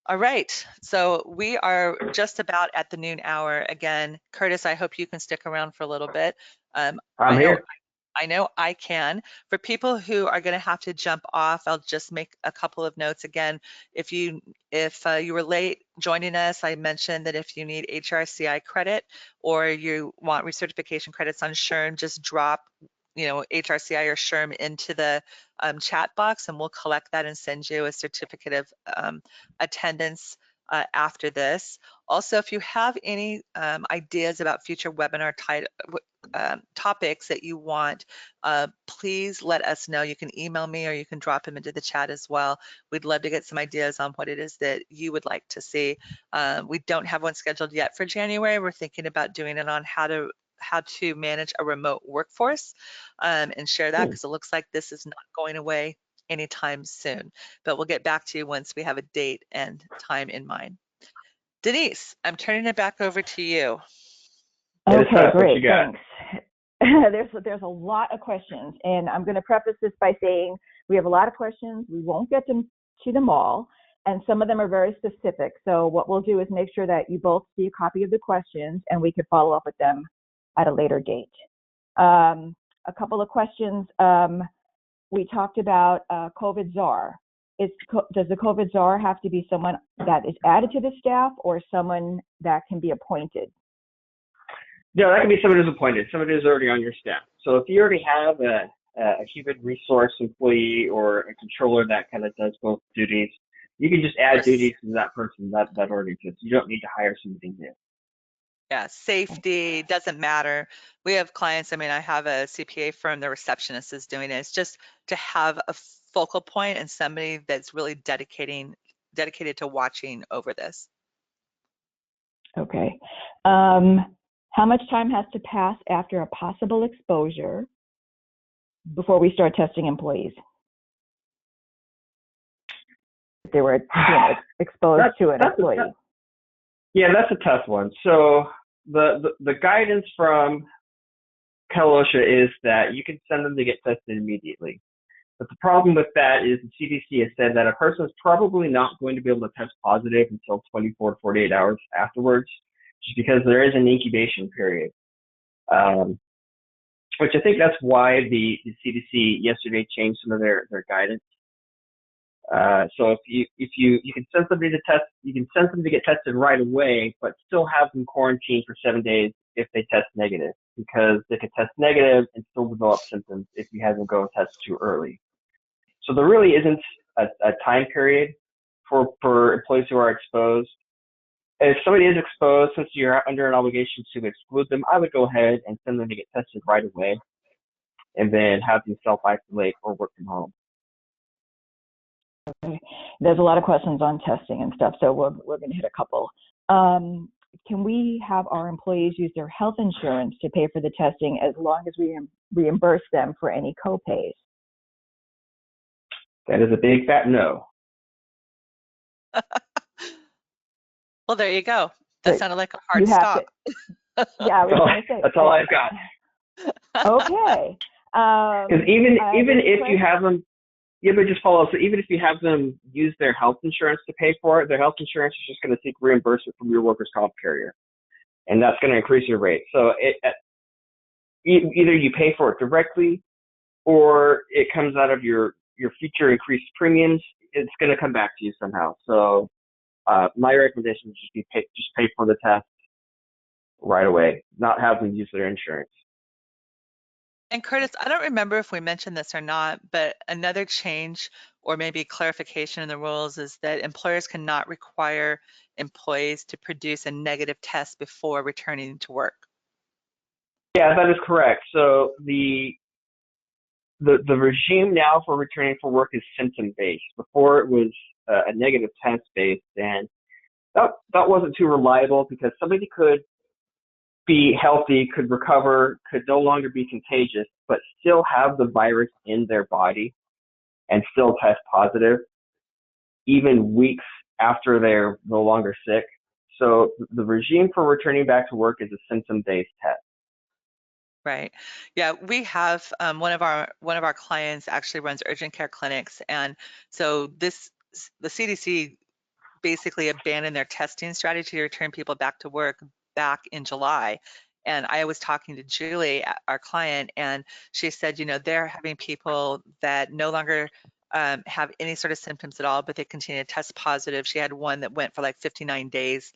All right, so we are just about at the noon hour. Again, Curtis, I hope you can stick around for a little bit. I'm here. I know I can. For people who are going to have to jump off, I'll just make a couple of notes again. If you were late joining us, I mentioned that if you need HRCI credit or you want recertification credits on SHRM, just drop HRCI or SHRM into the chat box, and we'll collect that and send you a certificate of attendance after this. Also, if you have any ideas about future webinar topics that you want, please let us know. You can email me or you can drop them into the chat as well. We'd love to get some ideas on what it is that you would like to see. We don't have one scheduled yet for January. We're thinking about doing it on how to manage a remote workforce and share that, because it looks like this is not going away anytime soon. But we'll get back to you once we have a date and time in mind. Denise, I'm turning it back over to you. Okay, great, thanks. There's a lot of questions, and I'm going to preface this by saying we have a lot of questions. We won't get to them all, and some of them are very specific. So what we'll do is make sure that you both see a copy of the questions, and we can follow up with them at a later date. A couple of questions. We talked about COVID czar. Does the COVID czar have to be someone that is added to the staff or someone that can be appointed? No, that can be someone who's appointed, someone who's already on your staff. So if you already have a human resource employee or a controller that kind of does both duties, you can just add duties to that person that already exists. You don't need to hire somebody new. Yeah, safety doesn't matter. We have clients, I mean, I have a CPA firm, the receptionist is doing it. It's just to have a focal point and somebody that's really dedicated to watching over this. Okay. How much time has to pass after a possible exposure before we start testing employees? If they were exposed to an employee. Yeah, that's a tough one. So the guidance from OSHA is that you can send them to get tested immediately. But the problem with that is the CDC has said that a person is probably not going to be able to test positive until 24 to 48 hours afterwards, just because there is an incubation period. Which I think that's why the CDC yesterday changed some of their guidance. So if you can send somebody to test, you can send them to get tested right away, but still have them quarantined for 7 days if they test negative, because they could test negative and still develop symptoms if you have them go and test too early. So there really isn't a time period for employees who are exposed. If somebody is exposed, since you're under an obligation to exclude them, I would go ahead and send them to get tested right away, and then have them self-isolate or work from home. Okay. There's a lot of questions on testing and stuff, so we're going to hit a couple. Can we have our employees use their health insurance to pay for the testing as long as we reimburse them for any co-pays? That is a big fat no. Well, there you go. That sounded like a hard you have stop. Yeah, I was going to say. That's all I've got. Okay. Because even if you have them, but just follow up. So even if you have them use their health insurance to pay for it, their health insurance is just going to seek reimbursement from your workers' comp carrier, and that's going to increase your rate. So either you pay for it directly, or it comes out of your future increased premiums. It's going to come back to you somehow. So my recommendation is just pay for the test right away, not have them use their insurance. And Curtis, I don't remember if we mentioned this or not, but another change or maybe clarification in the rules is that employers cannot require employees to produce a negative test before returning to work. Yeah, that is correct. So the regime now for returning for work is symptom-based. Before it was a negative test-based, and that wasn't too reliable, because somebody could be healthy, could recover, could no longer be contagious, but still have the virus in their body and still test positive, even weeks after they're no longer sick. So the regime for returning back to work is a symptom-based test. Right. Yeah, we have one of our clients actually runs urgent care clinics, and so the CDC basically abandoned their testing strategy to return people back to work back in July. And I was talking to Julie, our client, and she said, they're having people that no longer have any sort of symptoms at all, but they continue to test positive. She had one that went for like 59 days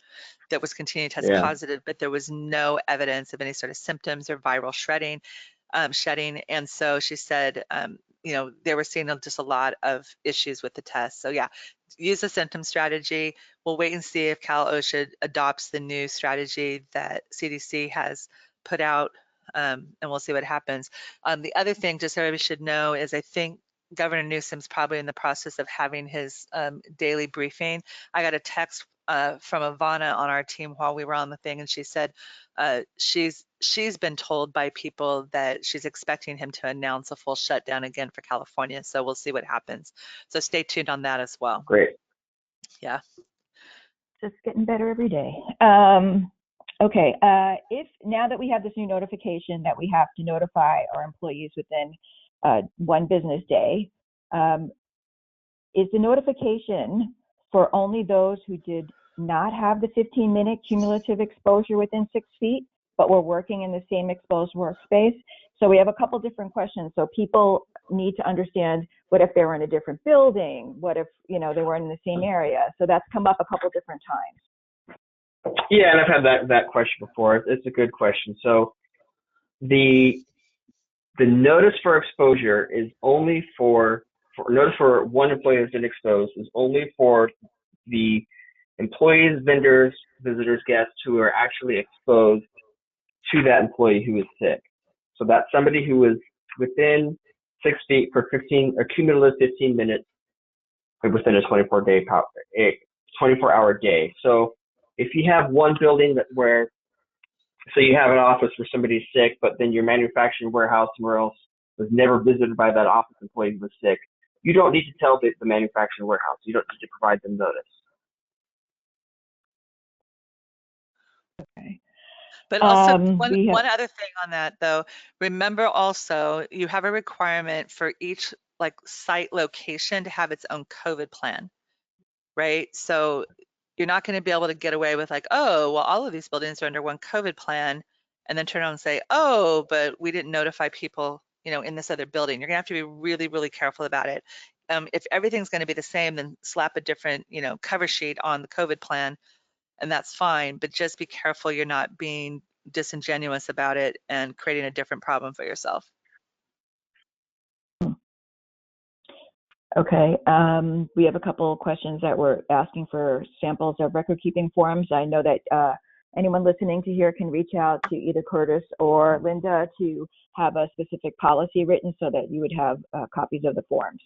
that was continuing to test positive, but there was no evidence of any sort of symptoms or viral shedding. And so she said, they were seeing just a lot of issues with the test. So yeah, use the symptom strategy. We'll wait and see if Cal OSHA adopts the new strategy that CDC has put out, and we'll see what happens. The other thing, just so everybody should know, is I think Governor Newsom's probably in the process of having his daily briefing. I got a text from Ivana on our team while we were on the thing, and she said she's been told by people that she's expecting him to announce a full shutdown again for California. So we'll see what happens. So stay tuned on that as well. Great. Yeah. Just getting better every day. Okay. If now that we have this new notification that we have to notify our employees within 1 business day, is the notification for only those who did not have the 15-minute cumulative exposure within 6 feet, but were working in the same exposed workspace? So we have a couple different questions. So people need to understand, what if they were in a different building? What if, they were in the same area? So that's come up a couple different times. Yeah, and I've had that question before. It's a good question. So the notice for exposure is only for notice for one employee that's been exposed is only for the employees, vendors, visitors, guests who are actually exposed to that employee who is sick. So that's somebody who is within 6 feet for a cumulative 15 minutes within a 24-hour day. So if you have one building so you have an office where somebody's sick, but then your manufacturing warehouse somewhere else was never visited by that office employee who was sick, you don't need to tell the manufacturing warehouse. You don't need to provide them notice. Okay. But also We have, one other thing on that though, remember also you have a requirement for each like site location to have its own COVID plan, right? So you're not going to be able to get away with like, oh, well, all of these buildings are under one COVID plan, and then turn around and say, oh, but we didn't notify people, in this other building. You're gonna have to be really, really careful about it. If everything's going to be the same, then slap a different, cover sheet on the COVID plan, and that's fine. But just be careful you're not being disingenuous about it and creating a different problem for yourself. okay. We have a couple of questions that we're asking for samples of record keeping forms. I know that anyone listening to here can reach out to either Curtis or Linda to have a specific policy written so that you would have copies of the forms.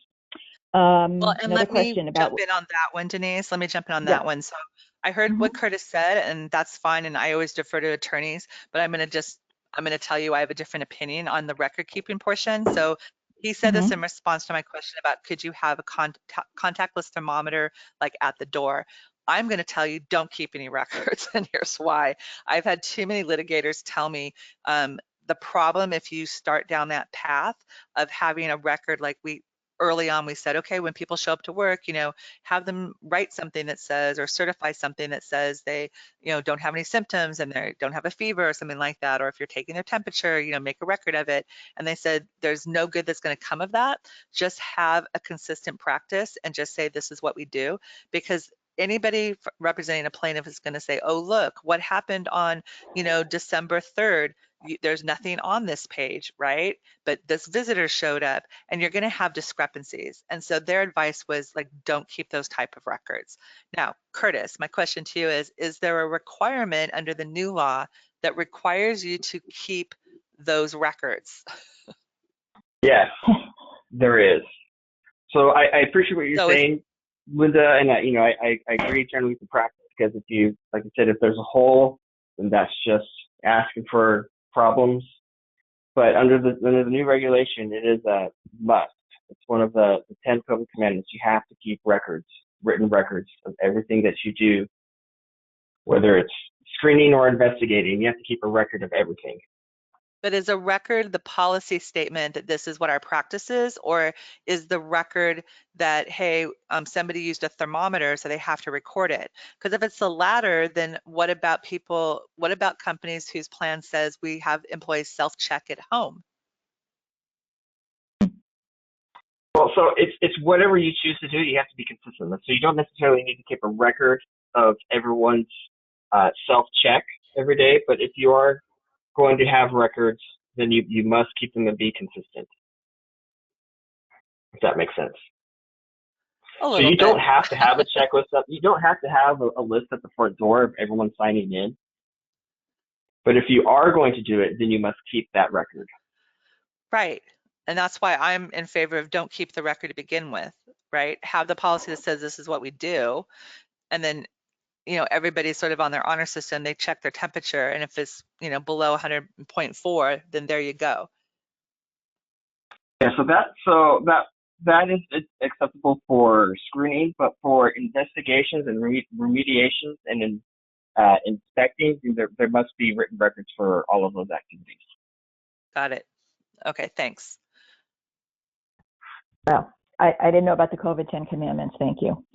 Well, and Another let me question about, jump in on that one, Denise. Let me jump in on yeah. that one. So I heard Mhm. what Curtis said, and that's fine. And I always defer to attorneys, but I'm going to tell you I have a different opinion on the record keeping portion. So he said this Mhm. in response to my question about could you have a contactless thermometer like at the door? I'm going to tell you don't keep any records, and here's why. I've had too many litigators tell me the problem if you start down that path of having a record like early on we said, okay, when people show up to work, have them write something that says or certify something that says they, don't have any symptoms and they don't have a fever or something like that. Or if you're taking their temperature, make a record of it. And they said, there's no good that's going to come of that. Just have a consistent practice and just say, this is what we do. Because anybody representing a plaintiff is going to say, oh, look, what happened on, December 3rd? There's nothing on this page, right? But this visitor showed up, and you're going to have discrepancies. And so their advice was like, don't keep those type of records. Now, Curtis, my question to you is there a requirement under the new law that requires you to keep those records? Yes, there is. So I appreciate what you're So it's saying, Linda, and I agree generally with the practice, because if you, like I said, if there's a hole, then that's just asking for problems. But under the new regulation, it is a must. It's one of the 10 COVID commandments. You have to keep records, written records of everything that you do, whether it's screening or investigating. You have to keep a record of everything. But is a record the policy statement that this is what our practice is, or is the record that, hey, somebody used a thermometer, so they have to record it? Because if it's the latter, then what about companies whose plan says we have employees self-check at home? Well, so it's whatever you choose to do. You have to be consistent. So you don't necessarily need to keep a record of everyone's self-check every day, but if you are going to have records, then you must keep them and be consistent, if that makes sense. A So little you bit. don't have to have a checklist up. You don't have to have a list at the front door of everyone signing in. But if you are going to do it, then you must keep that record. Right. And that's why I'm in favor of don't keep the record to begin with, right? Have the policy that says this is what we do. And then, everybody's sort of on their honor system, they check their temperature. And if it's, below 100.4, then there you go. Yeah, so that is acceptable for screening, but for investigations and remediations and inspecting, there must be written records for all of those activities. Got it. Okay, thanks. Well, I didn't know about the COVID 10 commandments. Thank you.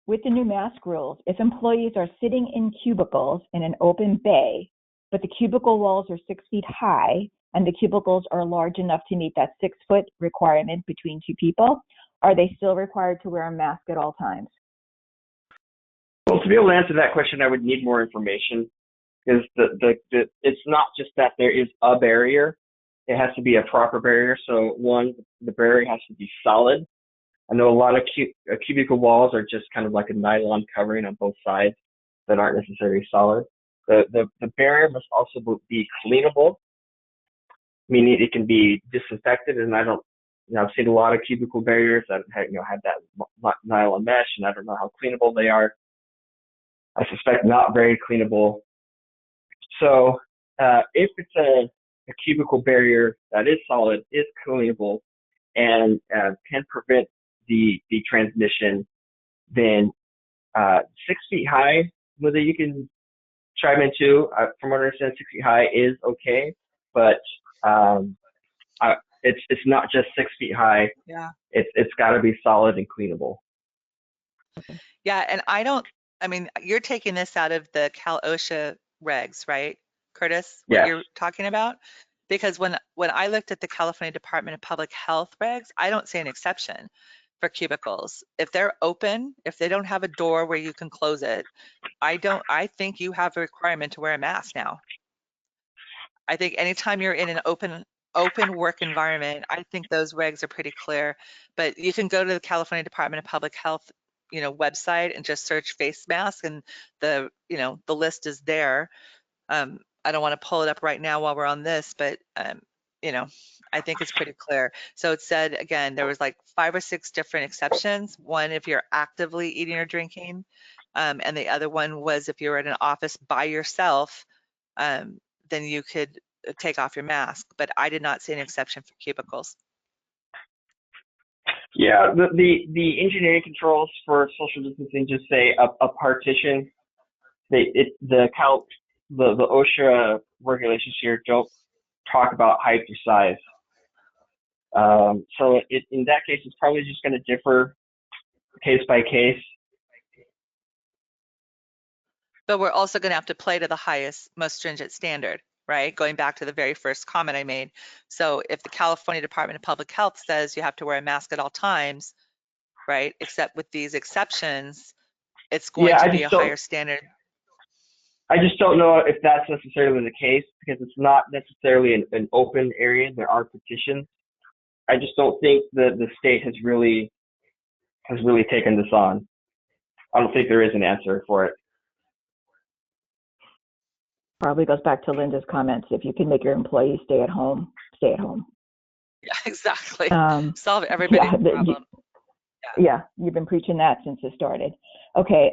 With the new mask rules, if employees are sitting in cubicles in an open bay, but the cubicle walls are 6 feet high and the cubicles are large enough to meet that 6-foot requirement between two people, are they still required to wear a mask at all times? Well, to be able to answer that question, I would need more information, because it's not just that there is a barrier. It has to be a proper barrier. So one, the barrier has to be solid. I know a lot of cubicle walls are just kind of like a nylon covering on both sides that aren't necessarily solid. The barrier must also be cleanable, meaning it can be disinfected. And I've seen a lot of cubicle barriers that have that nylon mesh, and I don't know how cleanable they are. I suspect not very cleanable. So if it's a cubicle barrier that is solid, is cleanable, and can prevent the transmission, then 6 feet high, whether you can chime in too. From what I understand, 6 feet high is okay, but it's not just 6 feet high. Yeah. It's got to be solid and cleanable. Yeah, and I mean, you're taking this out of the Cal OSHA regs, right, Curtis, what Yes. you're talking about? Because when I looked at the California Department of Public Health regs, I don't see an exception for cubicles. If they're open, if they don't have a door where you can close it, I think you have a requirement to wear a mask now. I think anytime you're in an open work environment, I think those regs are pretty clear. But you can go to the California Department of Public Health, website and just search face mask, and the list is there. I don't want to pull it up right now while we're on this, but I think it's pretty clear. So it said, again, there was like 5 or 6 different exceptions. One, if you're actively eating or drinking, and the other one was if you're at an office by yourself, then you could take off your mask. But I did not see an exception for cubicles. Yeah, the engineering controls for social distancing just say a partition. The OSHA regulations here don't talk about height or size. So in that case, it's probably just going to differ case by case. But we're also going to have to play to the highest, most stringent standard, right? Going back to the very first comment I made. So if the California Department of Public Health says you have to wear a mask at all times, right? Except with these exceptions, it's going to be a higher standard. I just don't know if that's necessarily the case, because it's not necessarily an open area. There are petitions. I just don't think that the state has really taken this on. I don't think there is an answer for it. Probably goes back to Linda's comments. If you can make your employees stay at home, stay at home. Yeah, exactly. Solve everybody's problem. Yeah, you've been preaching that since it started. Okay,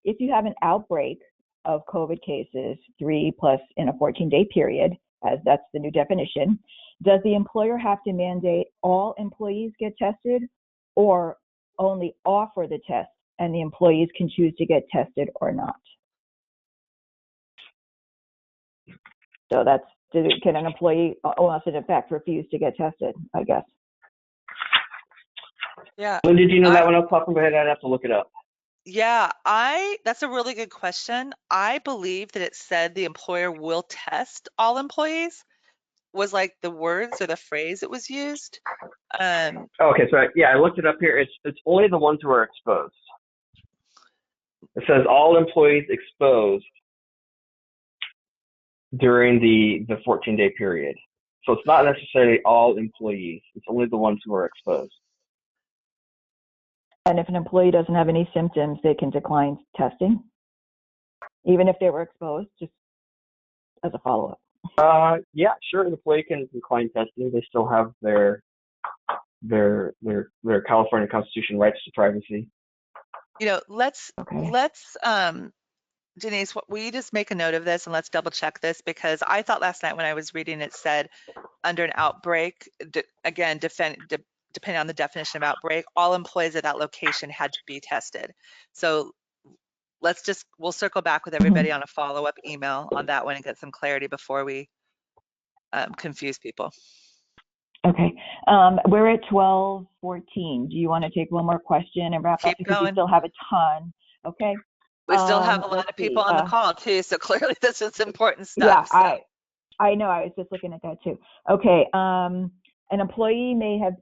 if you have an outbreak of COVID cases, 3+ in a 14-day period, as that's the new definition, does the employer have to mandate all employees get tested, or only offer the test and the employees can choose to get tested or not? So that's, can an employee almost in effect refuse to get tested, I guess? Yeah. When did you know that one off the top of my head? I'd have to look it up. Yeah, that's a really good question. I believe that it said the employer will test all employees, was like the words or the phrase that was used. Okay, so I looked it up here. It's only the ones who are exposed. It says all employees exposed during the 14-day period. So it's not necessarily all employees. It's only the ones who are exposed. And if an employee doesn't have any symptoms, they can decline testing, even if they were exposed, just as a follow-up. Yeah, sure. An employee can decline testing. They still have their California Constitution rights to privacy. Let's Denise, will you just make a note of this and let's double check this, because I thought last night when I was reading it said under an outbreak, again, depending on the definition of outbreak, all employees at that location had to be tested. So we'll circle back with everybody on a follow-up email on that one and get some clarity before we confuse people. Okay, we're at 12:14. Do you want to take one more question and wrap up? Because we still have a ton. Okay. We still have a lot of people on the call too, so clearly this is important stuff. Yeah, I know. I was just looking at that too. Okay, an employee may have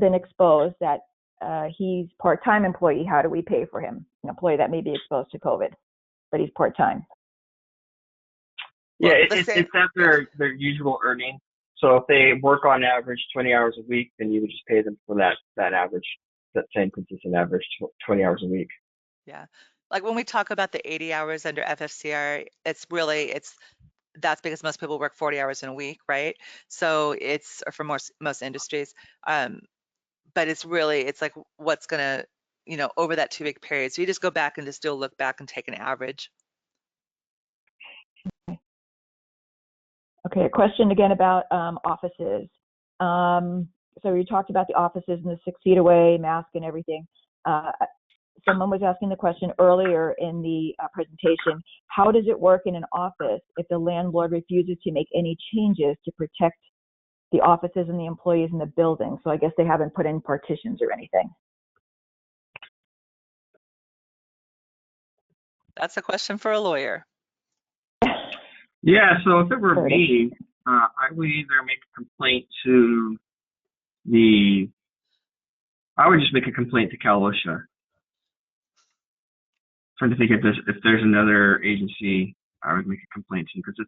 been exposed that he's part-time employee. How do we pay for him? An employee that may be exposed to COVID, but he's part-time. Yeah, it's at their usual earning. So if they work on average 20 hours a week, then you would just pay them for that average, that same consistent average, 20 hours a week. Yeah, like when we talk about the 80 hours under FFCR, that's because most people work 40 hours in a week, right? So or for most industries, but it's like what's gonna over that 2-week period. So you just go back and just do a look back and take an average. Okay, a question again about offices. So you talked about the offices and the 6 feet away, mask and everything. Someone was asking the question earlier in the presentation, how does it work in an office if the landlord refuses to make any changes to protect the offices and the employees in the building? So I guess they haven't put in partitions or anything. That's a question for a lawyer. Yeah, so if it were me, I would either make a complaint to I would just make a complaint to Cal OSHA. Trying to think if there's another agency I would make a complaint to, because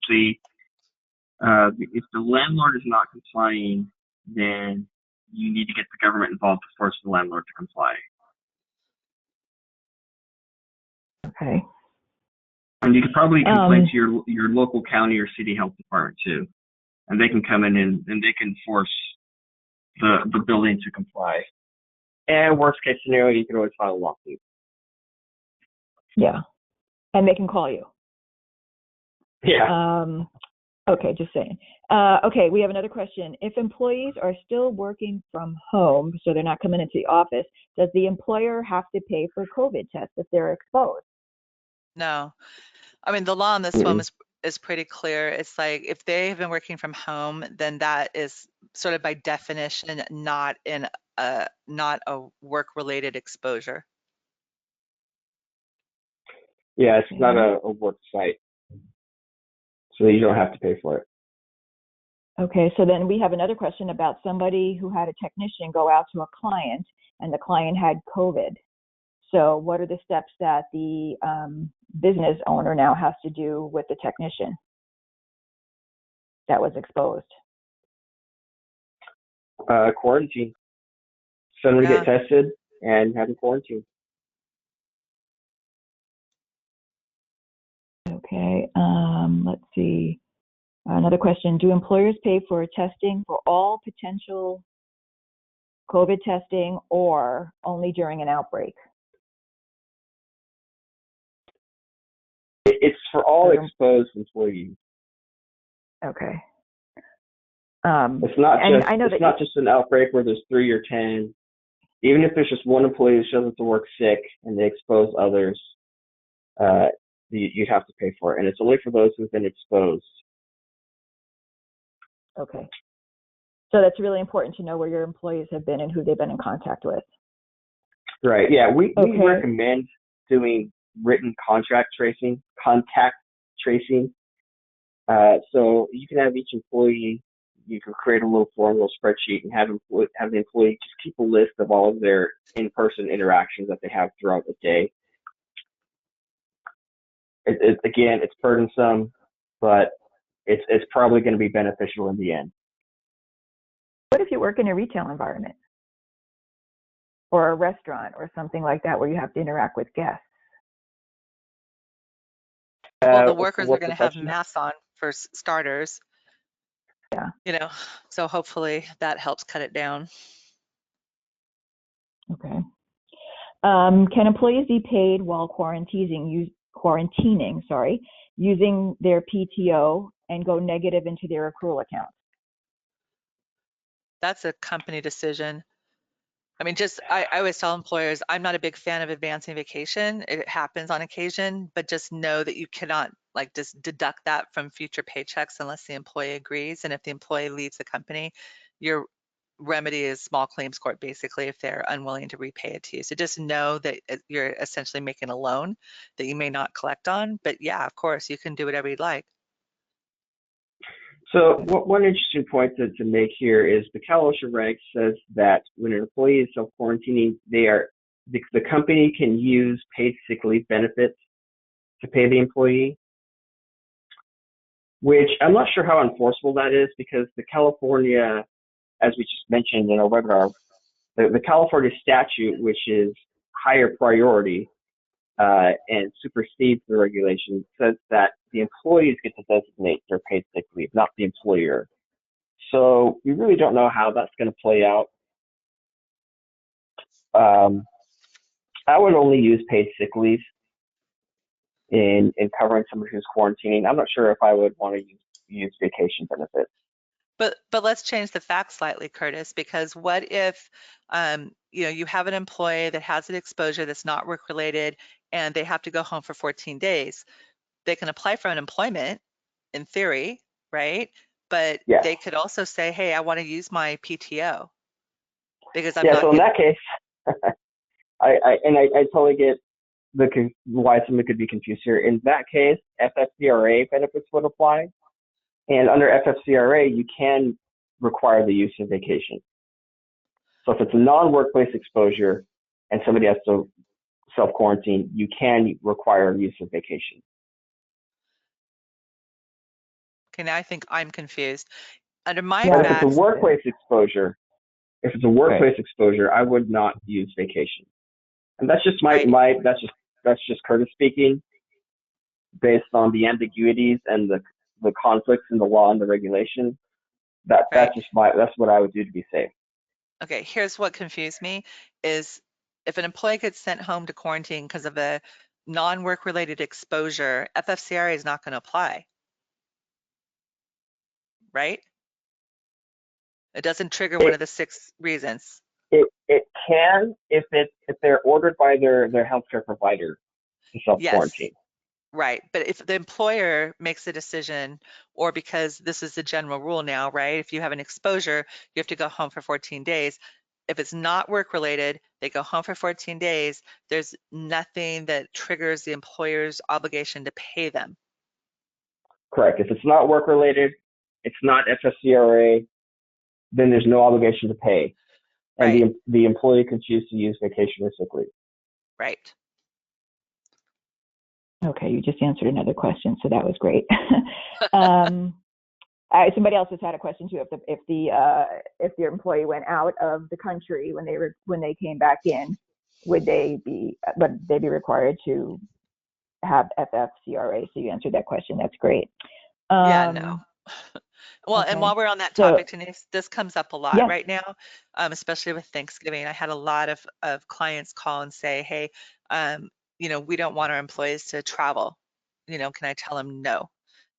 if the landlord is not complying, then you need to get the government involved to force the landlord to comply. Okay. And you could probably complain to your local county or city health department too, and they can come in and they can force the building to comply. And worst case scenario, you can always file a lawsuit. Yeah, and they can call you. Yeah. Okay, just saying. Okay, we have another question. If employees are still working from home, so they're not coming into the office, does the employer have to pay for COVID tests if they're exposed? No. I mean, the law on this one is pretty clear. It's like if they have been working from home, then that is sort of by definition not a work-related exposure. Yeah, it's not a work site, so you don't have to pay for it. Okay, so then we have another question about somebody who had a technician go out to a client and the client had COVID. So what are the steps that the business owner now has to do with the technician that was exposed? Quarantine. Send them to get tested and have them quarantined. Okay, let's see. Another question, do employers pay for testing for all potential COVID testing or only during an outbreak? It's for all exposed employees. Okay. It's not just an outbreak where there's 3 or 10. Even if there's just one employee who shows up to work sick and they expose others, you'd have to pay for it. And it's only for those who've been exposed. Okay. So that's really important to know where your employees have been and who they've been in contact with. Right. Yeah. We recommend doing written contact tracing. So you can have each employee, you can create a little form, a little spreadsheet, and have the employee just keep a list of all of their in-person interactions that they have throughout the day. Again, it's burdensome, but it's probably going to be beneficial in the end. What if you work in a retail environment or a restaurant or something like that where you have to interact with guests? Well, the workers are going to have masks on for starters. Yeah. So hopefully that helps cut it down. Okay. Can employees be paid while quarantining, using their PTO and go negative into their accrual account? That's a company decision. I mean, I always tell employers, I'm not a big fan of advancing vacation. It happens on occasion, but just know that you cannot just deduct that from future paychecks unless the employee agrees. And if the employee leaves the company, your remedy is small claims court, basically, if they're unwilling to repay it to you. So just know that you're essentially making a loan that you may not collect on. But yeah, of course, you can do whatever you'd like. So one interesting point to make here is the Cal OSHA reg says that when an employee is self-quarantining, the company can use paid sick leave benefits to pay the employee, which I'm not sure how enforceable that is, because the California, as we just mentioned in our webinar, the California statute, which is higher priority and supersedes the regulation, says that the employees get to designate their paid sick leave, not the employer. So we really don't know how that's going to play out. I would only use paid sick leave in covering somebody who's quarantining. I'm not sure if I would want to use vacation benefits. But let's change the facts slightly, Curtis, because what if you have an employee that has an exposure that's not work related and they have to go home for 14 days? They can apply for unemployment in theory, right? But Yes. they could also say, hey, I want to use my PTO because I'm Yeah, not so in getting. that case, I totally get why somebody could be confused here. In that case, FFCRA benefits would apply, and under FFCRA, you can require the use of vacation. So if it's a non-workplace exposure and somebody has to self-quarantine, you can require use of vacation. Okay, now I think I'm confused. Under my But if facts, it's a workplace exposure, I would not use vacation. And that's just right, that's just Curtis speaking, based on the ambiguities and the conflicts in the law and the regulation. right. That's what I would do to be safe. Okay, here's what confused me is if an employee gets sent home to quarantine because of a non-work related exposure, FFCRA is not going to apply, right? It doesn't trigger one of the 6 reasons. It can if they're ordered by their healthcare provider to self Yes, quarantine. right. But if the employer makes a decision, or because this is the general rule now, right? If you have an exposure, you have to go home for 14 days. If it's not work related, they go home for 14 days. There's nothing that triggers the employer's obligation to pay them. Correct. If it's not work related, it's not FFCRA, then there's no obligation to pay, and Right, the employee can choose to use vacation or sick leave. right. Okay, you just answered another question, so that was great. Somebody else has had a question too. If the employee went out of the country when they came back in, would they be required to have FFCRA? So you answered that question. That's great. Yeah, no. Well, and Okay. while we're on that So topic, Denise, this comes up a lot yes. right now, especially with Thanksgiving. I had a lot of clients call and say, hey, we don't want our employees to travel. Can I tell them no?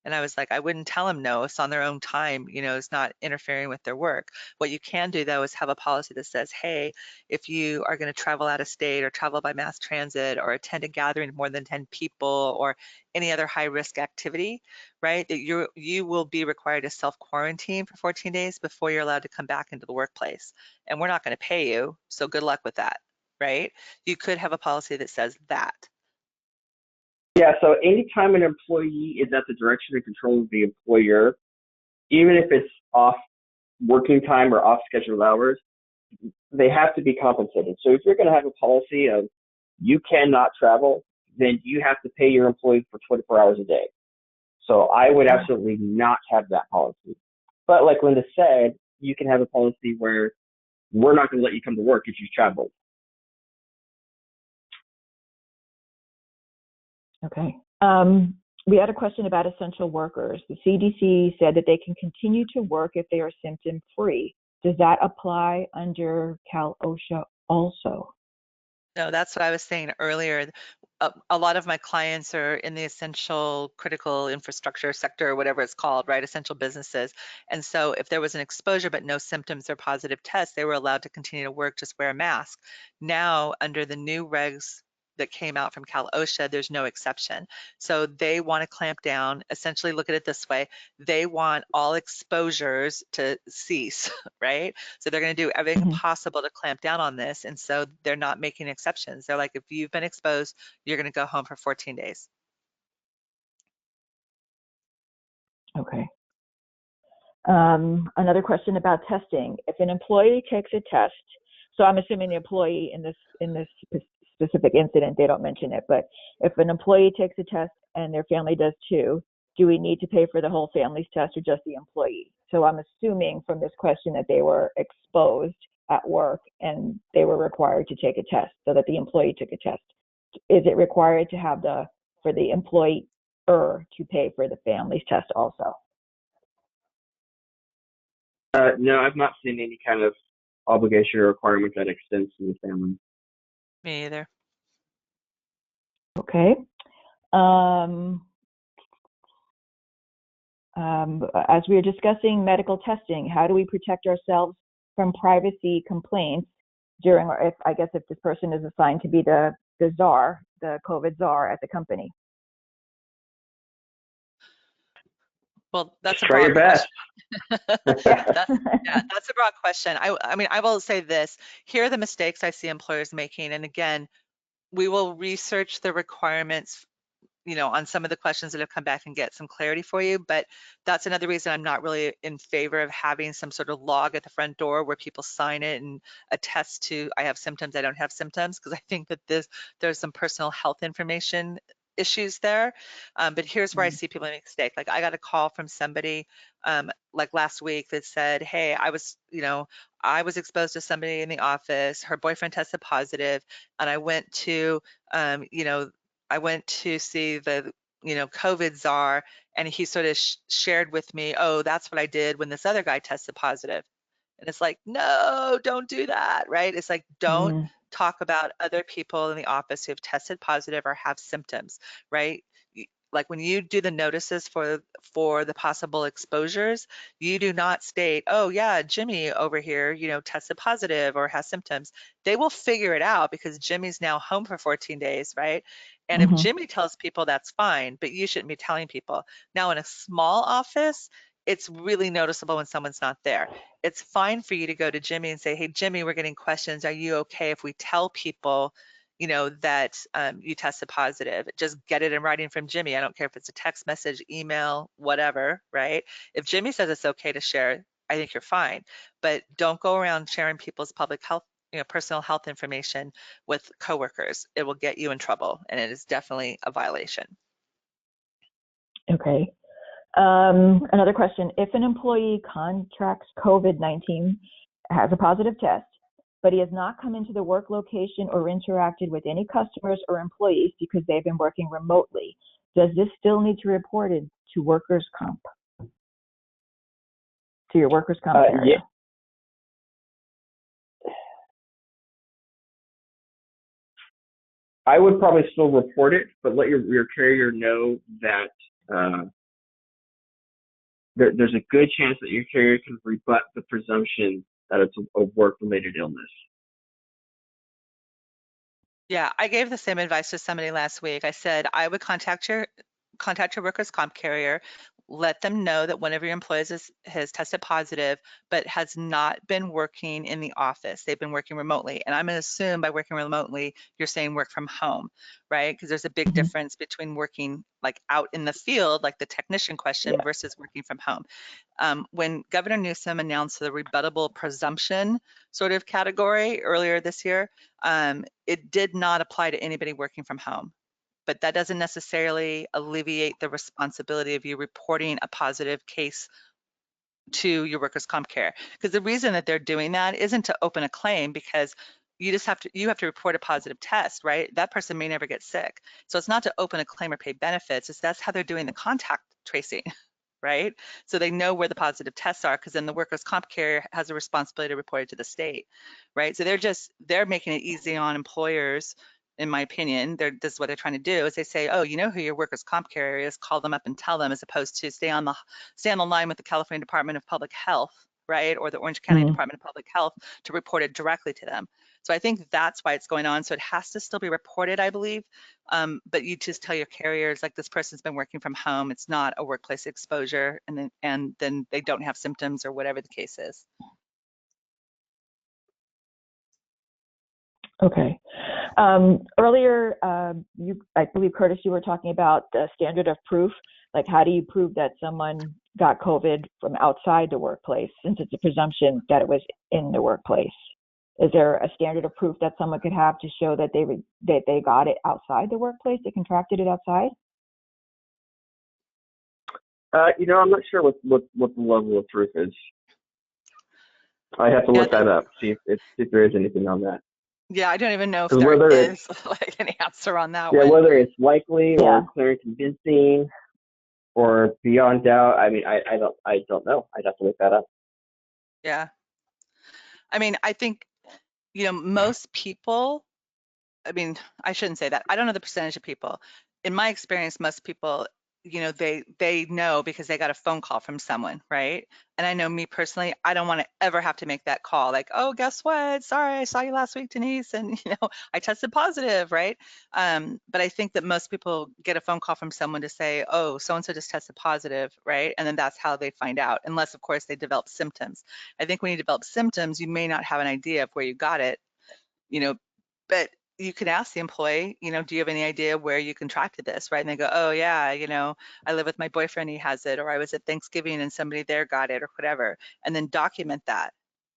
And I was like, I wouldn't tell them no. It's on their own time. It's not interfering with their work. What you can do, though, is have a policy that says, hey, if you are going to travel out of state or travel by mass transit or attend a gathering of more than 10 people or any other high risk activity, right, that you will be required to self quarantine for 14 days before you're allowed to come back into the workplace. And we're not going to pay you. So good luck with that, right? You could have a policy that says that. Yeah, so anytime an employee is at the direction and control of the employer, even if it's off working time or off scheduled hours, they have to be compensated. So if you're going to have a policy of you cannot travel, then you have to pay your employees for 24 hours a day. So I would absolutely not have that policy. But like Linda said, you can have a policy where we're not going to let you come to work if you travel. Okay. We had a question about essential workers. The CDC said that they can continue to work if they are symptom free. Does that apply under Cal OSHA also? No, that's what I was saying earlier. A lot of my clients are in the essential critical infrastructure sector, or whatever it's called, right? Essential businesses. And so if there was an exposure but no symptoms or positive tests, they were allowed to continue to work, just wear a mask. Now, under the new regs that came out from Cal OSHA, there's no exception. So they want to clamp down, essentially look at it this way. They want all exposures to cease, right? So they're going to do everything possible to clamp down on this. And so they're not making exceptions. They're like, if you've been exposed, you're going to go home for 14 days. Okay. Another question about testing. If an employee takes a test, so I'm assuming the employee in this specific incident, they don't mention it, but if an employee takes a test and their family does too, do we need to pay for the whole family's test or just the employee? So I'm assuming from this question that they were exposed at work and they were required to take a test, so that the employee took a test. Is it required to have for the employer to pay for the family's test also? No, I've not seen any kind of obligation or requirement that extends to the family. Me either. Okay. As we are discussing medical testing, how do we protect ourselves from privacy complaints during, or if this person is assigned to be the czar, the COVID czar at the company? Well, that's a Try your broad best. question. That's a broad question. I mean, I will say this. Here are the mistakes I see employers making. And again, we will research the requirements, on some of the questions that have come back and get some clarity for you. But that's another reason I'm not really in favor of having some sort of log at the front door where people sign it and attest to, I have symptoms, I don't have symptoms, because I think that there's some personal health information issues there. But here's where I see people make mistake. Like I got a call from somebody like last week that said, hey, I was exposed to somebody in the office, her boyfriend tested positive, and I went to see the COVID czar, and he sort of shared with me, oh, that's what I did when this other guy tested positive. And it's like, no, don't do that, right? It's like, don't talk about other people in the office who have tested positive or have symptoms, right? Like when you do the notices for the possible exposures, you do not state, oh yeah, Jimmy over here, tested positive or has symptoms. They will figure it out because Jimmy's now home for 14 days, right? And if Jimmy tells people, that's fine, but you shouldn't be telling people. Now in a small office, it's really noticeable when someone's not there. It's fine for you to go to Jimmy and say, hey, Jimmy, we're getting questions. Are you okay if we tell people, that you tested positive? Just get it in writing from Jimmy. I don't care if it's a text message, email, whatever, right? If Jimmy says it's okay to share, I think you're fine. But don't go around sharing people's public health, personal health information with coworkers. It will get you in trouble, and it is definitely a violation. Okay. Another question. If an employee contracts COVID-19, has a positive test, but he has not come into the work location or interacted with any customers or employees because they've been working remotely, does this still need to be reported to workers' comp? To your workers' comp carrier? Yeah. I would probably still report it, but let your carrier know that there's a good chance that your carrier can rebut the presumption that it's a work-related illness. Yeah, I gave the same advice to somebody last week. I said I would contact your workers' comp carrier, let them know that one of your employees has tested positive, but has not been working in the office. They've been working remotely. And I'm going to assume by working remotely, you're saying work from home, right? Because there's a big difference between working like out in the field, like the technician question, versus working from home. When Governor Newsom announced the rebuttable presumption sort of category earlier this year, it did not apply to anybody working from home. But that doesn't necessarily alleviate the responsibility of you reporting a positive case to your workers' comp care. Because the reason that they're doing that isn't to open a claim, because you have to report a positive test, right? That person may never get sick. So it's not to open a claim or pay benefits. That's how they're doing the contact tracing, right? So they know where the positive tests are, because then the workers' comp carrier has a responsibility to report it to the state, right? So they're making it easy on employers. In my opinion, this is what they're trying to do, is they say, oh, you know who your workers' comp carrier is, call them up and tell them, as opposed to stay on the line with the California Department of Public Health, right, or the Orange County Department of Public Health to report it directly to them. So I think that's why it's going on. So it has to still be reported, I believe, but you just tell your carriers, like, this person's been working from home, it's not a workplace exposure, and then they don't have symptoms or whatever the case is. Okay. Earlier, I believe, Curtis, you were talking about the standard of proof. Like, how do you prove that someone got COVID from outside the workplace, since it's a presumption that it was in the workplace? Is there a standard of proof that someone could have to show that they got it outside the workplace, they contracted it outside? I'm not sure what the level of proof is. I have to look that up, see if there is anything on that. Yeah, I don't even know if there is like an answer on that one. Yeah, whether it's likely or clear and convincing or beyond doubt. I mean, I don't know. I'd have to look that up. Yeah. I mean, I think, most people I mean, I shouldn't say that. I don't know the percentage of people. In my experience, most people, they know because they got a phone call from someone, right? And I know me personally, I don't want to ever have to make that call like, oh, guess what? Sorry, I saw you last week, Denise, and I tested positive, right? But I think that most people get a phone call from someone to say, oh, so and so just tested positive, right? And then that's how they find out, unless of course they develop symptoms. I think when you develop symptoms, you may not have an idea of where you got it, you know, but you can ask the employee, do you have any idea where you contracted this, right? And they go, oh yeah, I live with my boyfriend, he has it, or I was at Thanksgiving and somebody there got it, or whatever, and then document that,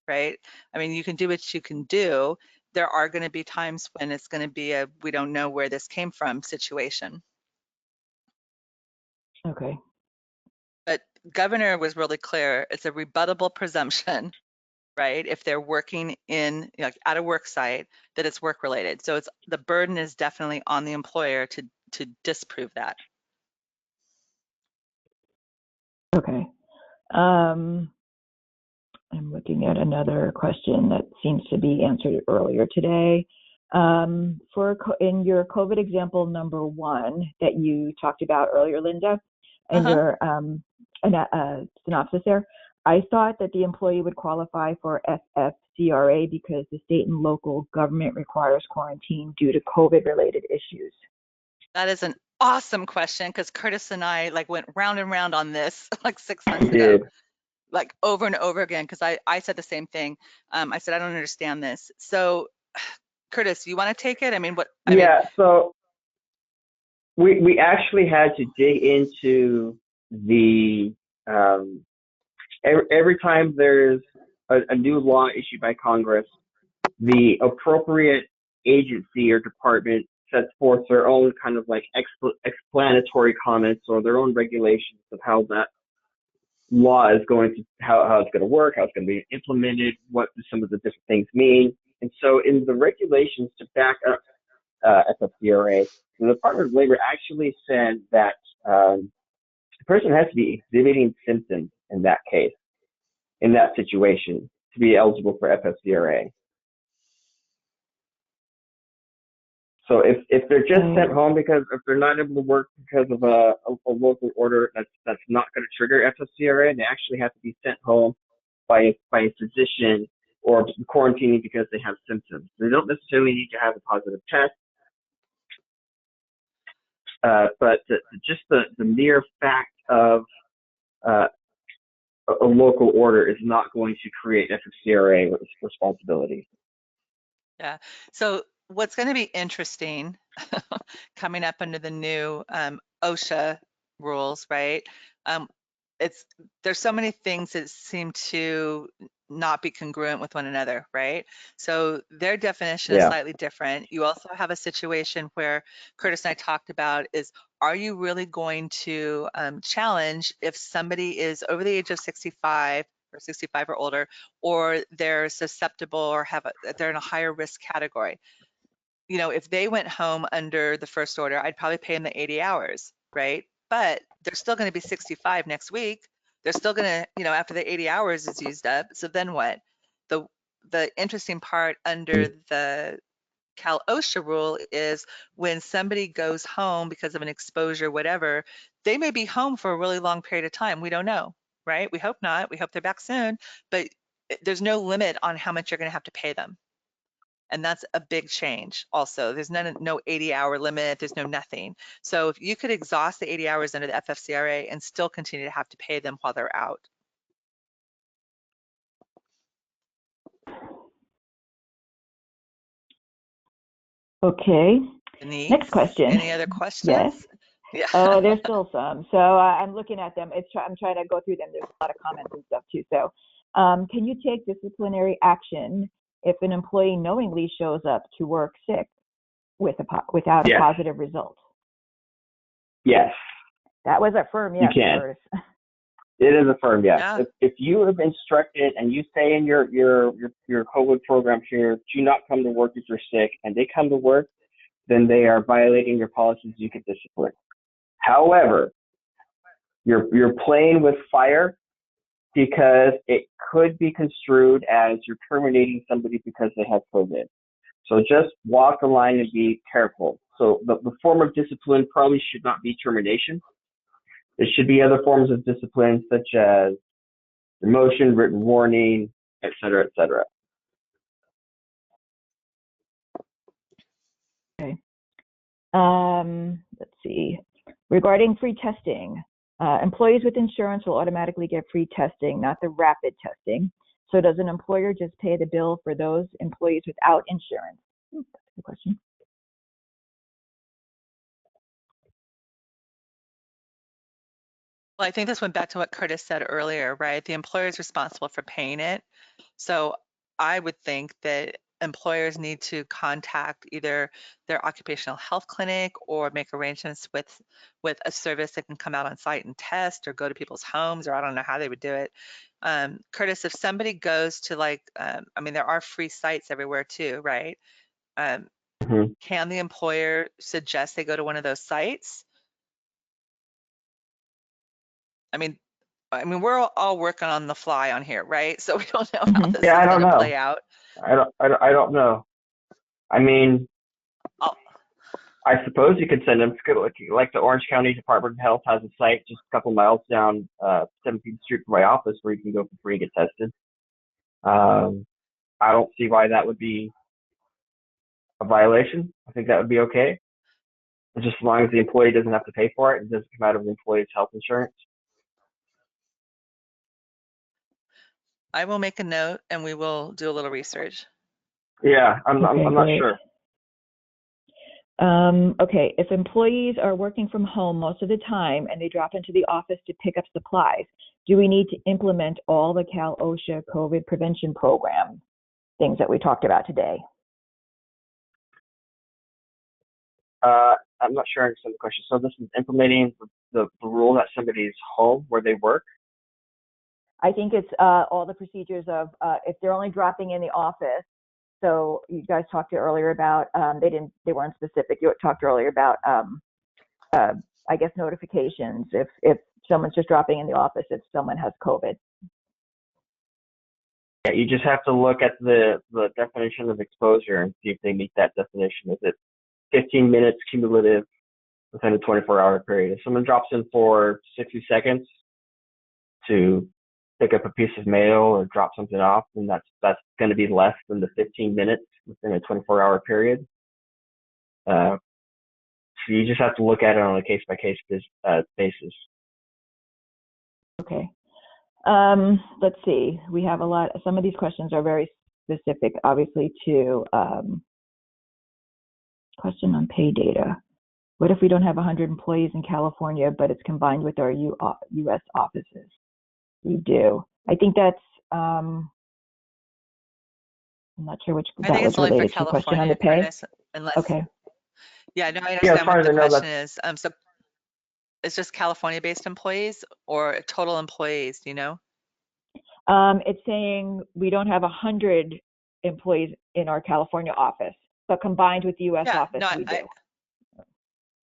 right? I mean, you can do what you can do. There are going to be times when it's going to be a we don't know where this came from situation. Okay. But Governor was really clear. It's a rebuttable presumption, right? If they're working in at a work site, that it's work related. So it's the burden is definitely on the employer to disprove that. Okay. I'm looking at another question that seems to be answered earlier today. In your COVID example number 1 that you talked about earlier, Linda, in your synopsis there, I thought that the employee would qualify for FFCRA because the state and local government requires quarantine due to COVID-related issues. That is an awesome question, because Curtis and I went round and round on this 6 months ago. Over and over again, because I said the same thing. I said, I don't understand this. So, Curtis, you want to take it? I mean, so we actually had to dig into the every time there's a new law issued by Congress, the appropriate agency or department sets forth their own kind of explanatory comments or their own regulations of how that law is going to, how it's going to work, how it's going to be implemented, what some of the different things mean. And so in the regulations to back up FFCRA, the Department of Labor actually said that the person has to be exhibiting symptoms in that case, in that situation, to be eligible for FFCRA. So if they're just sent home because if they're not able to work because of a local order that's not going to trigger FFCRA, they actually have to be sent home by a physician or quarantining because they have symptoms. They don't necessarily need to have a positive test, but just the mere fact of a local order is not going to create FFCRA responsibility. Yeah. So what's going to be interesting coming up under the new OSHA rules, right? There's so many things that seem to not be congruent with one another, right? So their definition is slightly different. You also have a situation where Curtis and I talked about is, are you really going to challenge if somebody is over the age of 65 or 65 or older, or they're susceptible or they're in a higher risk category? If they went home under the first order, I'd probably pay them the 80 hours, right? But they're still going to be 65 next week. They're still going to, after the 80 hours is used up. So then what? The interesting part under the Cal OSHA rule is when somebody goes home because of an exposure, whatever, they may be home for a really long period of time. We don't know, right? We hope not. We hope they're back soon, but there's no limit on how much you're going to have to pay them. And that's a big change also. There's no 80-hour limit. There's no nothing. So if you could exhaust the 80 hours under the FFCRA and still continue to have to pay them while they're out. Okay. Denise, next question. Any other questions? Yes. Yeah. Oh, there's still some. So I'm looking at them. I'm trying to go through them. There's a lot of comments and stuff too. So can you take disciplinary action if an employee knowingly shows up to work sick without a positive result? Yes. That was a firm yes. You can. It is a firm yes. Yeah. If you have instructed and you say in your COVID program here, do not come to work if you're sick, and they come to work, then they are violating your policies. You get disciplined. However, you're playing with fire because it could be construed as you're terminating somebody because they have COVID. So just walk the line and be careful. So the form of discipline probably should not be termination. There should be other forms of discipline such as demotion, written warning, et cetera, et cetera. Okay. Let's see. Regarding free testing, employees with insurance will automatically get free testing, not the rapid testing. So does an employer just pay the bill for those employees without insurance? That's a good question. Well, I think this went back to what Curtis said earlier, right? The employer is responsible for paying it. So I would think that employers need to contact either their occupational health clinic or make arrangements with a service that can come out on site and test, or go to people's homes, or I don't know how they would do it. Curtis, if somebody goes to I mean, there are free sites everywhere too, right? Can the employer suggest they go to one of those sites? I mean, we're all working on the fly on here, right? So we don't know how this is going to play out. I don't know. I mean, I suppose you could send them to, like the Orange County Department of Health has a site just a couple miles down 17th Street from my office where you can go for free and get tested. I don't see why that would be a violation. I think that would be okay. Just as long as the employee doesn't have to pay for it, it doesn't come out of the employee's health insurance. I will make a note and we will do a little research. Yeah, I'm not sure. Okay, if employees are working from home most of the time and they drop into the office to pick up supplies, do we need to implement all the Cal OSHA COVID prevention program things that we talked about today? I'm not sure I understand the question. So this is implementing the rule at somebody's home where they work? I think it's all the procedures of if they're only dropping in the office. So you guys talked earlier about they weren't specific. You talked earlier about I guess notifications if someone's just dropping in the office if someone has COVID. Yeah, you just have to look at the definition of exposure and see if they meet that definition. Is it 15 minutes cumulative within a 24-hour period? If someone drops in for 60 seconds to pick up a piece of mail or drop something off, then that's going to be less than the 15 minutes within a 24-hour period. So you just have to look at it on a case-by-case basis. Okay. Let's see. We have some of these questions are very specific, obviously, to question on pay data. What if we don't have 100 employees in California, but it's combined with our U.S. offices? We do. I think that's, I'm not sure which that was related to. Question on the pay? Okay. Yeah, no, I understand what the question is. So it's just California-based employees or total employees, do you know? It's saying we don't have 100 employees in our California office, but combined with the U.S. office, we do.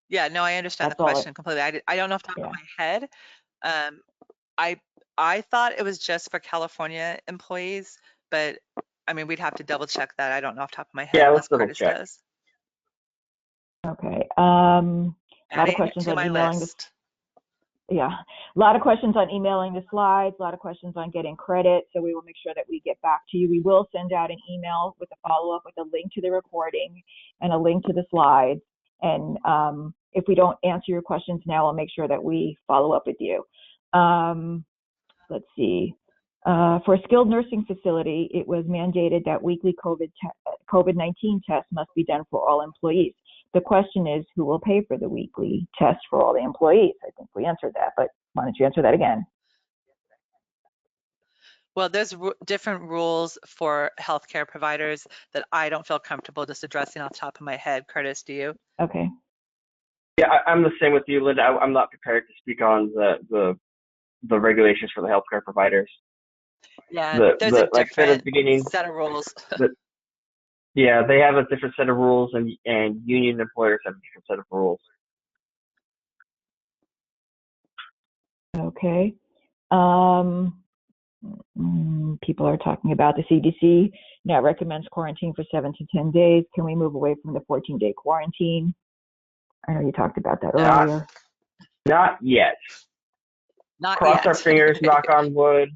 Yeah, no, I understand the question completely. I don't know off the top of my head. I thought it was just for California employees, but I mean, we'd have to double check that. I don't know off the top of my head unless Curtis does. Okay. A lot of questions on emailing this. Yeah, a lot of questions on emailing the slides, a lot of questions on getting credit. So we will make sure that we get back to you. We will send out an email with a follow-up with a link to the recording and a link to the slides. And if we don't answer your questions now, I'll make sure that we follow up with you. Let's see. For a skilled nursing facility, it was mandated that weekly COVID-19 tests must be done for all employees. The question is, who will pay for the weekly test for all the employees? I think we answered that, but why don't you answer that again? Well, there's different rules for healthcare providers that I don't feel comfortable just addressing off the top of my head. Curtis, do you? Okay. Yeah, I'm the same with you, Linda. I'm not prepared to speak on the regulations for the healthcare providers. Yeah, there's a like different at the beginning, set of rules. Yeah, they have a different set of rules, and union employers have a different set of rules. Okay. People are talking about the CDC now recommends quarantine for 7 to 10 days. Can we move away from the 14-day quarantine? I know you talked about that earlier. Not yet. Not Cross yet. our fingers, knock on wood,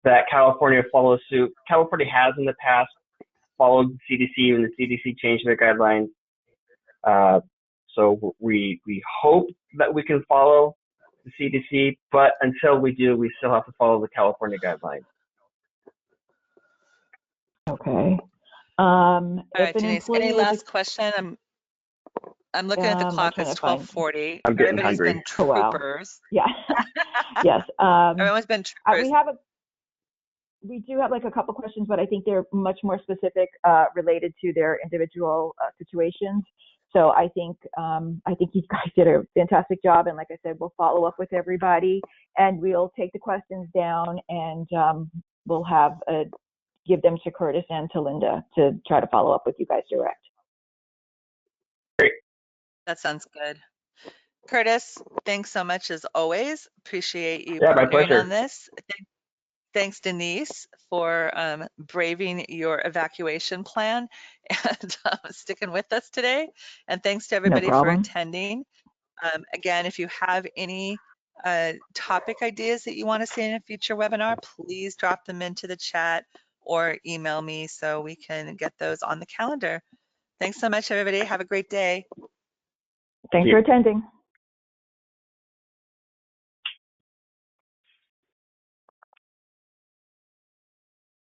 that California follows suit. California has in the past followed the CDC when the CDC changed their guidelines. So we hope that we can follow the CDC, but until we do, we still have to follow the California guidelines. Okay. All right, Denise, any last question? I'm looking at the clock. It's 12:40. I'm getting Everybody's hungry. been troopers. Oh, wow. Yeah. Yes. Everyone's been troopers. We do have like a couple questions, but I think they're much more specific related to their individual situations. So I think you guys did a fantastic job, and like I said, we'll follow up with everybody, and we'll take the questions down, and we'll give them to Curtis and to Linda to try to follow up with you guys direct. Great. That sounds good. Curtis, thanks so much as always. Appreciate you my partnering pleasure. on this. Thanks, Denise, for braving your evacuation plan and sticking with us today. And thanks to everybody for attending. Again, if you have any topic ideas that you want to see in a future webinar, please drop them into the chat or email me so we can get those on the calendar. Thanks so much, everybody. Have a great day. Thanks for attending.